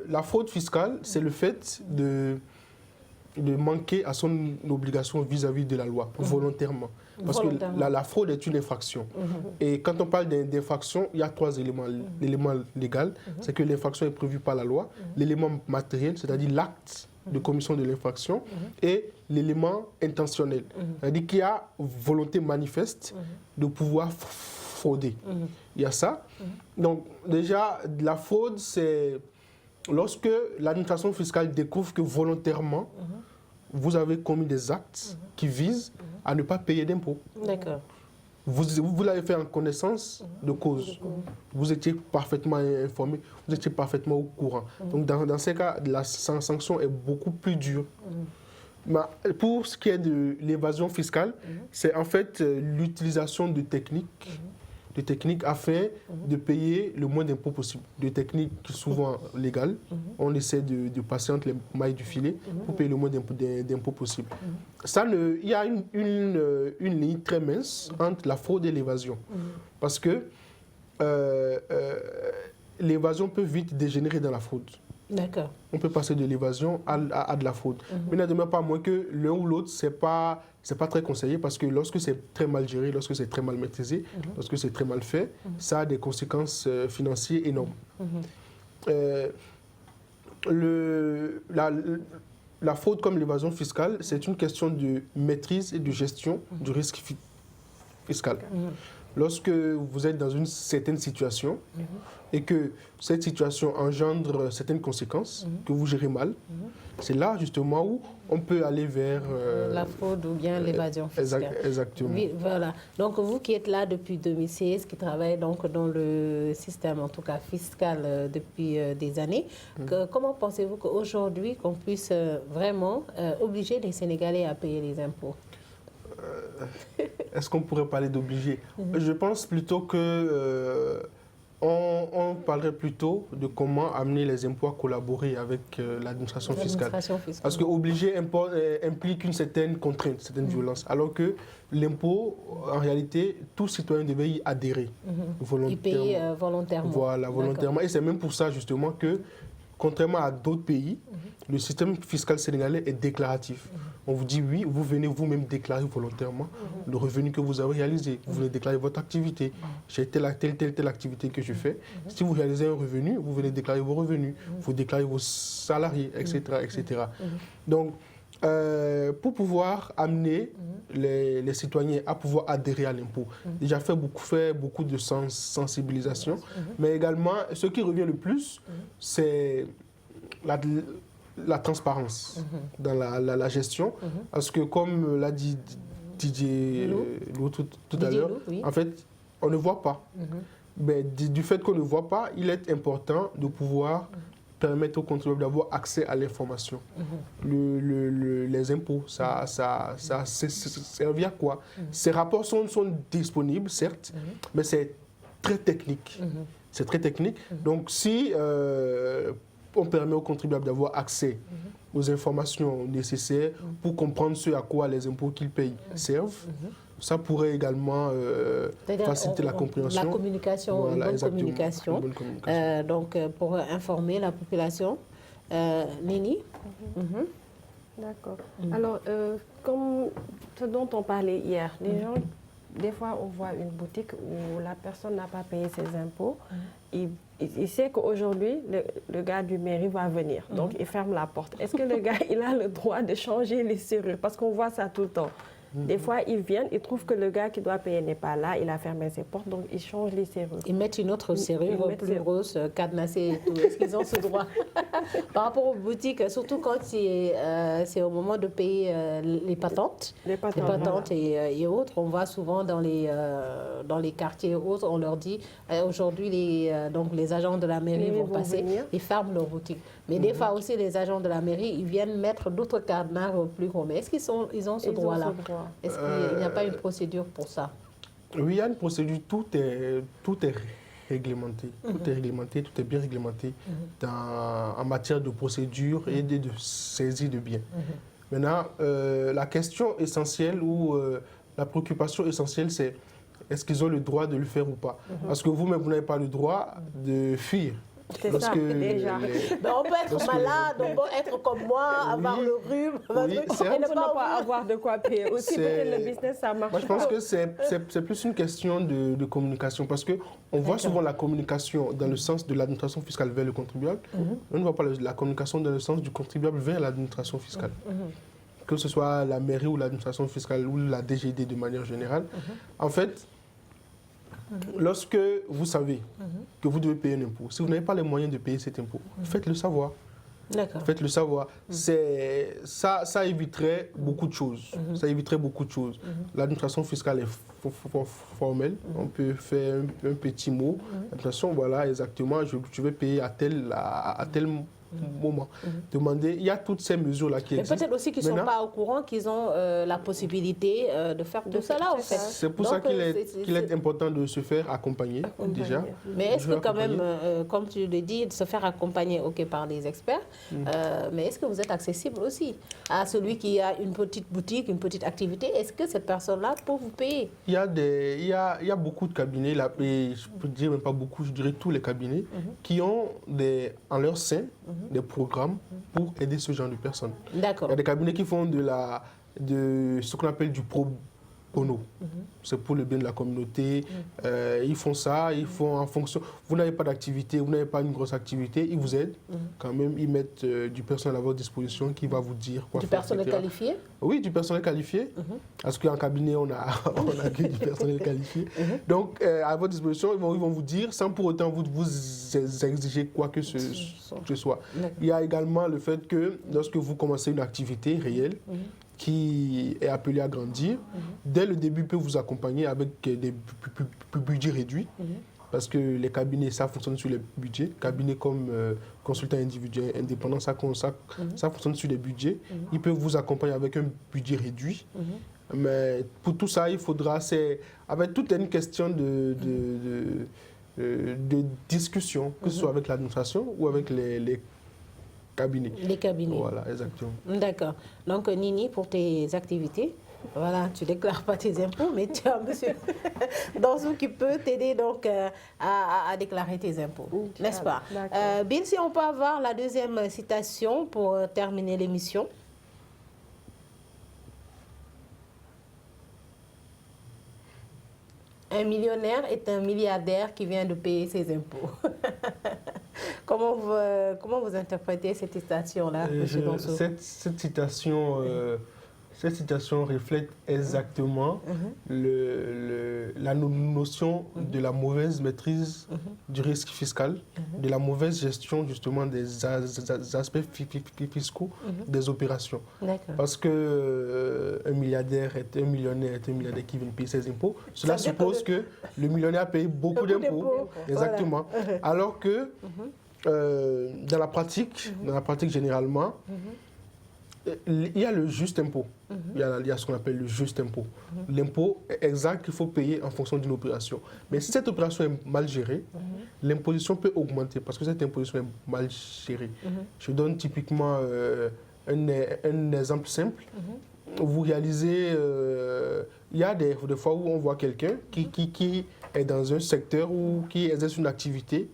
La fraude fiscale, c'est le fait de manquer à son obligation vis-à-vis de la loi, volontairement. Parce que la fraude est une infraction. Et quand on parle d'infraction, il y a 3 éléments. L'élément légal, c'est que l'infraction est prévue par la loi. L'élément matériel, c'est-à-dire l'acte de commission de l'infraction. Et l'élément intentionnel, c'est-à-dire qu'il y a volonté manifeste de pouvoir frauder. Il y a ça. Donc déjà, la fraude, c'est lorsque l'administration fiscale découvre que volontairement, vous avez commis des actes qui visent à ne pas payer d'impôts. D'accord. Vous l'avez fait en connaissance de cause. Vous étiez parfaitement informé, vous étiez parfaitement au courant. Donc dans ces cas, la sanction est beaucoup plus dure. Mais pour ce qui est de l'évasion fiscale, c'est en fait l'utilisation de techniques afin de payer le moins d'impôts possible. De techniques souvent légales. On essaie de passer entre les mailles du filet pour payer le moins d'impôts possible. Il y a une ligne très mince entre la fraude et l'évasion. Parce que l'évasion peut vite dégénérer dans la fraude. D'accord. On peut passer de l'évasion à de la fraude. Mais il n'en demeure pas moins que l'un ou l'autre, c'est pas très conseillé parce que lorsque c'est très mal géré, lorsque c'est très mal maîtrisé, lorsque c'est très mal fait, ça a des conséquences financières énormes. La fraude comme l'évasion fiscale, c'est une question de maîtrise et de gestion du risque fiscal. Lorsque vous êtes dans une certaine situation et que cette situation engendre certaines conséquences, que vous gérez mal, c'est là justement où on peut aller vers... la fraude ou bien l'évasion fiscale. Exactement. Oui, voilà. Donc vous qui êtes là depuis 2016, qui travaillez donc dans le système en tout cas fiscal depuis des années, comment pensez-vous qu'aujourd'hui qu'on puisse vraiment obliger les Sénégalais à payer les impôts? Est-ce qu'on pourrait parler d'obligé? Je pense plutôt que on parlerait plutôt de comment amener les impôts à collaborer avec l'administration fiscale. Parce que obliger implique une certaine contrainte, une certaine violence, alors que l'impôt, en réalité, tout citoyen devait y adhérer volontairement. Il paye volontairement. Voilà, volontairement. Et c'est même pour ça justement que, contrairement à d'autres pays, le système fiscal sénégalais est déclaratif. On vous dit oui, vous venez vous-même déclarer volontairement le revenu que vous avez réalisé. Vous venez déclarer votre activité. J'ai telle activité que je fais. Si vous réalisez un revenu, vous venez déclarer vos revenus. Vous déclarez vos salariés, etc. etc. Donc, pour pouvoir amener les citoyens à pouvoir adhérer à l'impôt, déjà fait beaucoup de sensibilisation, mais également, ce qui revient le plus, c'est la transparence dans la gestion. Parce que comme l'a dit Didier Lou tout à l'heure, en fait, on ne voit pas. Mais du fait qu'on ne voit pas, il est important de pouvoir permettre aux contribuables d'avoir accès à l'information. Les impôts, ça servi à quoi? Ces rapports sont disponibles, certes, mais c'est très technique. C'est très technique. Donc, si on permet aux contribuables d'avoir accès aux informations nécessaires pour comprendre ce à quoi les impôts qu'ils payent servent, ça pourrait également faciliter la compréhension. La communication, voilà, une bonne communication. Donc, pour informer la population. Nini? D'accord. Alors, comme ce dont on parlait hier, les gens des fois, on voit une boutique où la personne n'a pas payé ses impôts. Il sait qu'aujourd'hui, le gars du mairie va venir. Donc, il ferme la porte. Est-ce que le gars, il a le droit de changer les serrures? Parce qu'on voit ça tout le temps. Des fois, ils viennent, ils trouvent que le gars qui doit payer n'est pas là, il a fermé ses portes, donc ils changent les serrures. Ils mettent une autre serrure plus grosse, cadenassée et tout. Est-ce qu'ils ont ce droit? Par rapport aux boutiques, surtout quand c'est au moment de payer les patentes. Les patentes et autres, on voit souvent dans les quartiers autres, on leur dit aujourd'hui les agents de la mairie vont passer, ils ferment leur boutique. Mais des fois aussi, les agents de la mairie, ils viennent mettre d'autres cadenas plus gros. Mais est-ce qu'ils ont ce droit-là? Est-ce qu'il n'y a pas une procédure pour ça? Oui, il y a une procédure, tout est réglementé. Tout est réglementé, tout est bien réglementé en matière de procédure et de saisie de biens. Maintenant, la question essentielle ou la préoccupation essentielle, c'est est-ce qu'ils ont le droit de le faire ou pas? Parce que vous-même, vous n'avez pas le droit de fuir. C'est ça, déjà. On peut être malade, on peut être comme moi, avoir le rhume, et ne pas avoir de quoi payer. Aussi, peut-être le business, ça marche. Moi, je pense que c'est plus une question de communication, parce qu'on voit souvent la communication dans le sens de l'administration fiscale vers le contribuable. On ne voit pas la communication dans le sens du contribuable vers l'administration fiscale. Que ce soit la mairie ou l'administration fiscale ou la DGD de manière générale. En fait, lorsque vous savez que vous devez payer un impôt, si vous n'avez pas les moyens de payer cet impôt, faites-le savoir. Faites-le savoir. Ça éviterait beaucoup de choses. Ça éviterait beaucoup de choses. L'administration fiscale est formelle. On peut faire un petit mot. L'administration, voilà, exactement, je vais payer à tel moment. Demandez, il y a toutes ces mesures-là qui existent. Mais peut-être aussi qu'ils ne sont pas au courant qu'ils ont la possibilité de faire tout ça là, en fait. C'est pour ça qu'il est important de se faire accompagner, déjà. Mais est-ce que quand même, comme tu le dis, de se faire accompagner par des experts, mais est-ce que vous êtes accessible aussi à celui qui a une petite boutique, une petite activité? Est-ce que cette personne-là peut vous payer? Il y a beaucoup de cabinets, là, et je peux dire même pas beaucoup, je dirais tous les cabinets, qui ont en leur sein des programmes pour aider ce genre de personnes. D'accord. Il y a des cabinets qui font de ce qu'on appelle du pro bono. C'est pour le bien de la communauté. Ils font ça, ils font en fonction. Vous n'avez pas d'activité, vous n'avez pas une grosse activité, ils vous aident. Quand même, ils mettent du personnel à votre disposition qui va vous dire quoi faire. Du personnel qualifié? Oui, du personnel qualifié. Parce qu'en cabinet, on a du personnel qualifié. Donc, à votre disposition, ils vont vous dire, sans pour autant vous exiger quoi que ce soit. Il y a également le fait que lorsque vous commencez une activité réelle, qui est appelé à grandir, dès le début peut vous accompagner avec des budgets réduits, parce que les cabinets, ça fonctionne sur les budgets. Cabinets comme consultant individuel indépendant, ça fonctionne sur les budgets. Ils peuvent vous accompagner avec un budget réduit. Mais pour tout ça, il faudra, avec toute une question de discussion, que ce soit avec l'administration ou avec les cabinets. Les cabinets. Voilà, exactement. D'accord. Donc, Nini, pour tes activités, voilà, tu ne déclares pas tes impôts, mais tu as monsieur Dansou qui peut t'aider donc à déclarer tes impôts, n'est-ce pas? Bill, si on peut avoir la deuxième citation pour terminer l'émission. Un millionnaire est un milliardaire qui vient de payer ses impôts. Comment vous interprétez cette citation-là, M. Dansou? Cette citation reflète exactement la notion de la mauvaise maîtrise du risque fiscal, de la mauvaise gestion justement des aspects fiscaux des opérations. Parce que un millionnaire est un millionnaire qui vient payer ses impôts. Cela suppose que le millionnaire paye beaucoup d'impôts. Exactement. Voilà. Alors que dans la pratique généralement, il y a le juste impôt. Il y a ce qu'on appelle le juste impôt. L'impôt exact qu'il faut payer en fonction d'une opération. Mais si cette opération est mal gérée, l'imposition peut augmenter parce que cette imposition est mal gérée. Je donne typiquement un exemple simple. Vous réalisez, il y a des fois où on voit quelqu'un qui est dans un secteur ou qui exerce une activité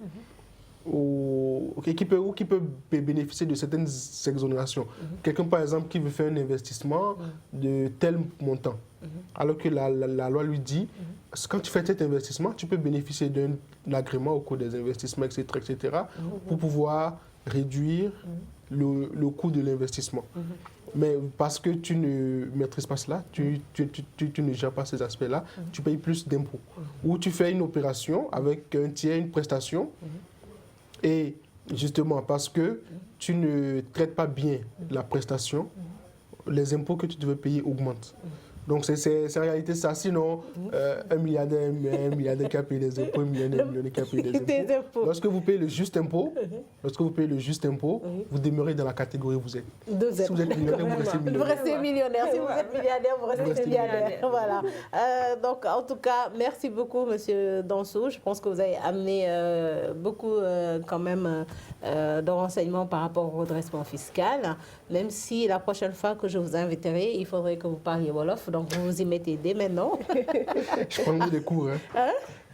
qui peut bénéficier de certaines exonérations. Quelqu'un, par exemple, qui veut faire un investissement de tel montant, alors que la loi lui dit, quand tu fais cet investissement, tu peux bénéficier d'un agrément au cours des investissements, etc., pour pouvoir réduire le coût de l'investissement. Mais parce que tu ne maîtrises pas cela, tu ne gères pas ces aspects-là, tu payes plus d'impôts. Ou tu fais une opération avec un tiers, une prestation, et justement parce que tu ne traites pas bien la prestation, les impôts que tu devais payer augmentent. Donc c'est en réalité ça. Sinon, un milliardaire qui a payé des impôts, un millionnaire qui a payé des impôts. Lorsque vous payez le juste impôt, vous demeurez dans la catégorie où vous êtes. Si vous êtes millionnaire, vous restez millionnaire. Vous restez millionnaire. Si vous êtes milliardaire, vous restez milliardaire. Voilà. Donc, en tout cas, merci beaucoup, Monsieur Danso. Je pense que vous avez amené beaucoup, quand même, de renseignements par rapport au redressement fiscal. Même si la prochaine fois que je vous inviterai, il faudrait que vous parliez Wolof. Donc, vous vous y mettez dès maintenant. Je prendrai des cours.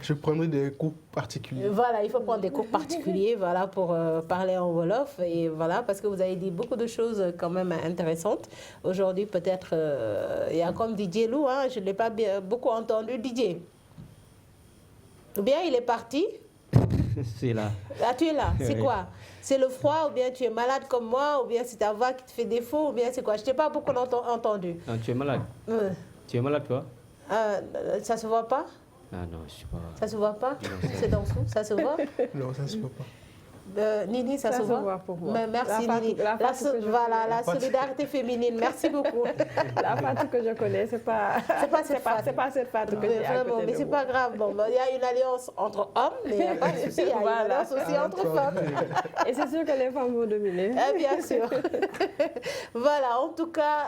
Je prendrai des cours particuliers. Voilà, il faut prendre des cours particuliers, voilà, pour parler en Wolof. Et voilà, parce que vous avez dit beaucoup de choses quand même intéressantes. Aujourd'hui, peut-être, il y a comme DJ Lou, hein, je ne l'ai pas beaucoup entendu. DJ. Ou bien il est parti. C'est là. Ah, tu es là. C'est Oui. quoi? C'est le froid, ou bien tu es malade comme moi, ou bien c'est ta voix qui te fait défaut, ou bien c'est quoi? Je ne t'ai pas beaucoup entendu. Ah, tu es malade. Tu es malade, toi? Ça se voit pas? Ah non, je sais pas. Ça se voit pas? C'est dans sous, ça se voit? Non, ça ne se peut pas. Nini, ça se voit pour moi. Mais merci Nini. Voilà, la solidarité féminine. Merci beaucoup. La Fatou que je connais, c'est pas cette Fatou que j'ai à côté mais de c'est moi. pas grave. Bon, il y a une alliance entre hommes, mais il n'y a pas de souci. Il y a une alliance aussi entre femmes. Et c'est sûr que les femmes vont dominer. Bien sûr. Voilà, en tout cas,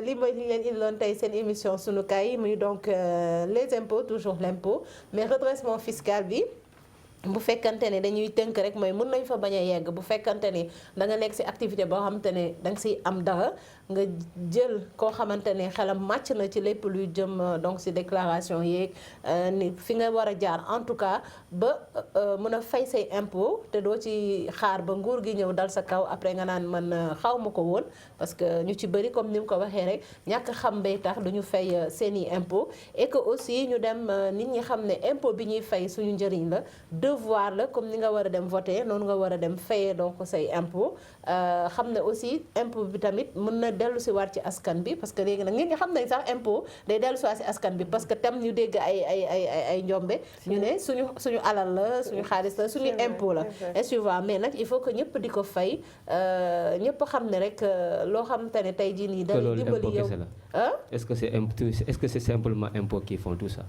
li mooy li leen indiloon tey seen émission Sunu Kay muy donc les impôts, toujours l'impôt, mais redressement fiscal bi. Bu fekkante ne dañuy tënk rek mooy mën nañ fa bañ a yegg bu fekkante ne da nga nekk ci activité boo xamante ne da nga siy am dara nga jël koo xamante ne xelam màcc na ci lépp luy jëm donc ci déclaration yeeg ni fi nga war a jaar en tout cas ba mën a fay say impôt te doo ci xaar ba nguur gi ñëw dal sa kaw après nga naan man xaw ma ko woon parce que ñu ci bëri comme ni mu ko waxee rek ñàkk xam bay tax duñu fay seeni impôt et que aussi ñu dem nit ñi xam ne impôt bi ñuy fay suñu njëriñ la devoir la comme ni nga war a dem voter noonu nga war a dem fayee donc say impôt xam ne aussi impôt bi tamit mën na dellu si waat ci askan bi parce que léegi nag nit ñi xam nañ sax impôt day dellu si waat si askan bi parce que tam ñu dégg ay njombe ñu ne suñu alal la suñu xaalis la suñu impôt la et suivant mais nag il faut que ñëpp di ko fay ñëpp xam ne rek loo xam te ne tey jii nii day dimbali yow est-ce que c'est simplement impôt qui font tout ça?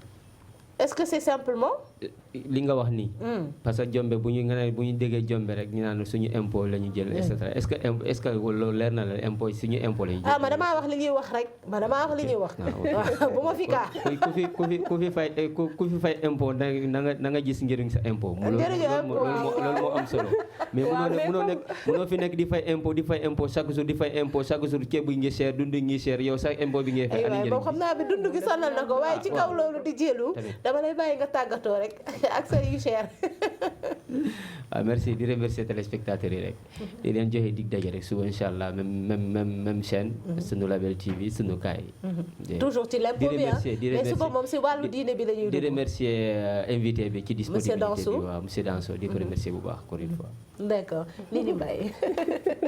Est-ce que c'est simplement li nga wax nii. parce que jombe bu ñu déggee jombe rek ñu naan suñu impôt la ñu jël et cetera est-ce que loolu leer na la impôt suñu impôt la ñu jël. ma damaa wax li ñuy wax rek bu ma fi kaa. ku fi fay impôt na nga gis njëriñ sa impôt. loolu moo am solo. mais mënoo fi nekk di fay impôt chaque jour ceeb bi ngi cher dund ngi cher yow sax impôt bi ngay fay. ay waay xam naa bi dund gi sonal na ko waaye ci kaw loolu di jëlu dama lay bàyyi nga tàggatoo rek ak sa yu cher. Merci di remercier téléspectateurs yi rek di leen joxe dig daje rek suba incha allah même chaîne. Sunu Label TV Sunu Kay. toujours ci l'impôt bi mais suba moom si wàllu diine bi la ñuy dugg. di remercier invité bi ci disponibilité bi waaw monsieur Danso di ko remercier bu baax encore une fois. d'accord Nini Mbaye.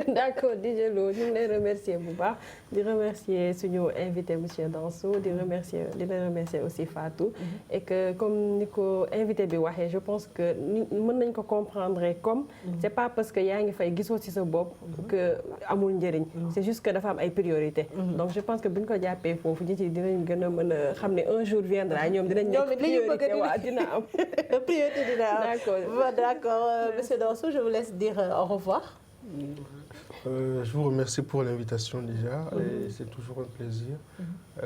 D'accord DJ Lo ñu ngi lay remercier bu baax di remercier suñu invité monsieur Danso di remercier aussi Fatou. et que comme ni ko invité bi waxee je pense que mën nañ ko comprendre comme c'est pas parce que yaa ngi fay gisoo ci sa bopp que amul njëriñ c'est juste que dafa am ay priorité donc je pense que bu ñu ko jàppee foofu nit yi dinañ gën a mën a xam ne un jour viendra ñoom dinañ nekk priorité waaw dina am priorité dina am d'accord monsieur Danso je vous laisse dire au revoir. Je vous remercie pour l'invitation déjà et c'est toujours un plaisir.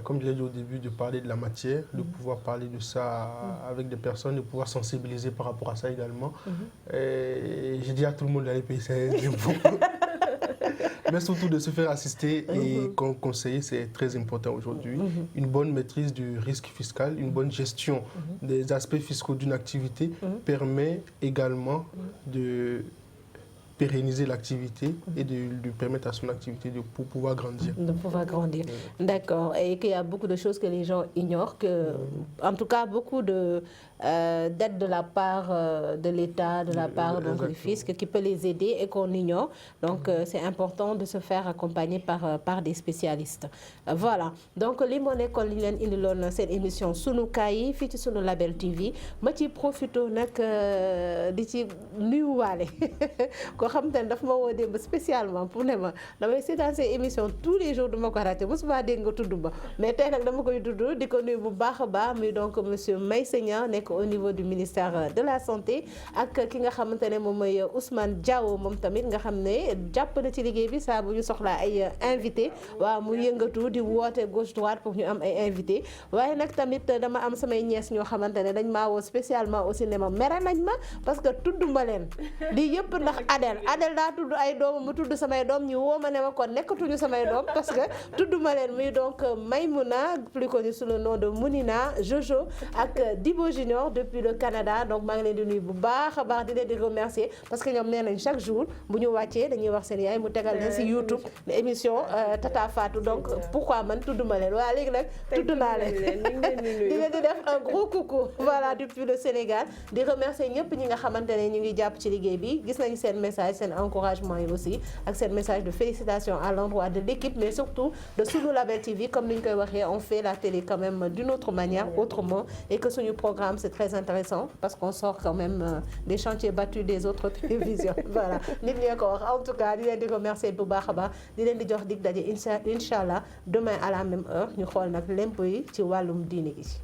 Comme je l'ai dit au début, de parler de la matière, de pouvoir parler de ça avec des personnes, de pouvoir sensibiliser par rapport à ça également. Et j'ai dit à tout le monde d'aller payer ses impôts. mais surtout de se faire assister et conseiller, c'est très important aujourd'hui. Une bonne maîtrise du risque fiscal, une bonne gestion des aspects fiscaux d'une activité permet également de pérenniser l'activité et de lui permettre à son activité pour pouvoir grandir. De pouvoir grandir. D'accord. Et qu'il y a beaucoup de choses que les gens ignorent, que, en tout cas beaucoup d'aide de la part de l'État, de la part donc, du fisc qui peut les aider et qu'on ignore. Donc c'est important de se faire accompagner par des spécialistes. Voilà. Donc li moo nekkoon li ñu leen indiloon seen émission sunu kaay yi fii ci sunu Label TV ma ci profité nag di ci nuyuwaale koo xam te ne daf ma woo démb spécialement pour ne ma damay seetaan seen émission tous les jours duma ko raté mosuma dégg nga tudd ba mais tey nag dama koy tudd di ko nuyu bu baax a baax muy donc monsieur Meïssa Niang nekk au niveau du ministère de la santé ak ki nga xamante ne moom mooy Ousmane Diawo moom tamit nga xam ne jàpp na ci liggéey bi saa bu ñu soxlaa ay invité waaw mu yëngatu di woote gauche droite pour ñu am ay invité waaye nag tamit dama am samay ñees ñoo xamante ne dañ maa woo spécialement aussi ne ma mere nañ ma parce que tudduma leen lii yëpp ndax Adel daa tudd ay doomam mu tudd samay doom ñu woo ma ne ma kon nekkatuñu samay doom parce que tudduma leen muy donc Maymouna plus connu sous le nom de Mounina Jojo ak Dibo Junior depuis le Canada donc maa ngi leen di nuyu bu baax a baax di leen di remercier parce que ñoom nee nañ chaque jour bu ñu wàccee dañuy wax seen yaay mu tegal leen si YouTube l'émission Tata Fatou donc pourquoi man tudduma leen waaw léegi nag tudd naa leen di leen di def un gros coucou voilà depuis le Sénégal di remercier ñëpp ñi nga xamante ne ñu ngi jàpp ci liggéey bi gis nañu seen message seen encouragement yi aussi ak seen message de félicitations à l'endroit de l'équipe mais surtout de sunu Label TV comme ni ñu koy waxee on fait la télé quand même d'une autre manière autrement et que suñu programme c'est très intéressant parce qu'on sort quand même des chantiers battus des autres télévisions voilà nit ñee ko wax en tout cas di leen di remercier bu baax a baax di leen di jox dig daje incha allah demain à la même heure ñu xool nag lempo yi ci wàllum diine gi.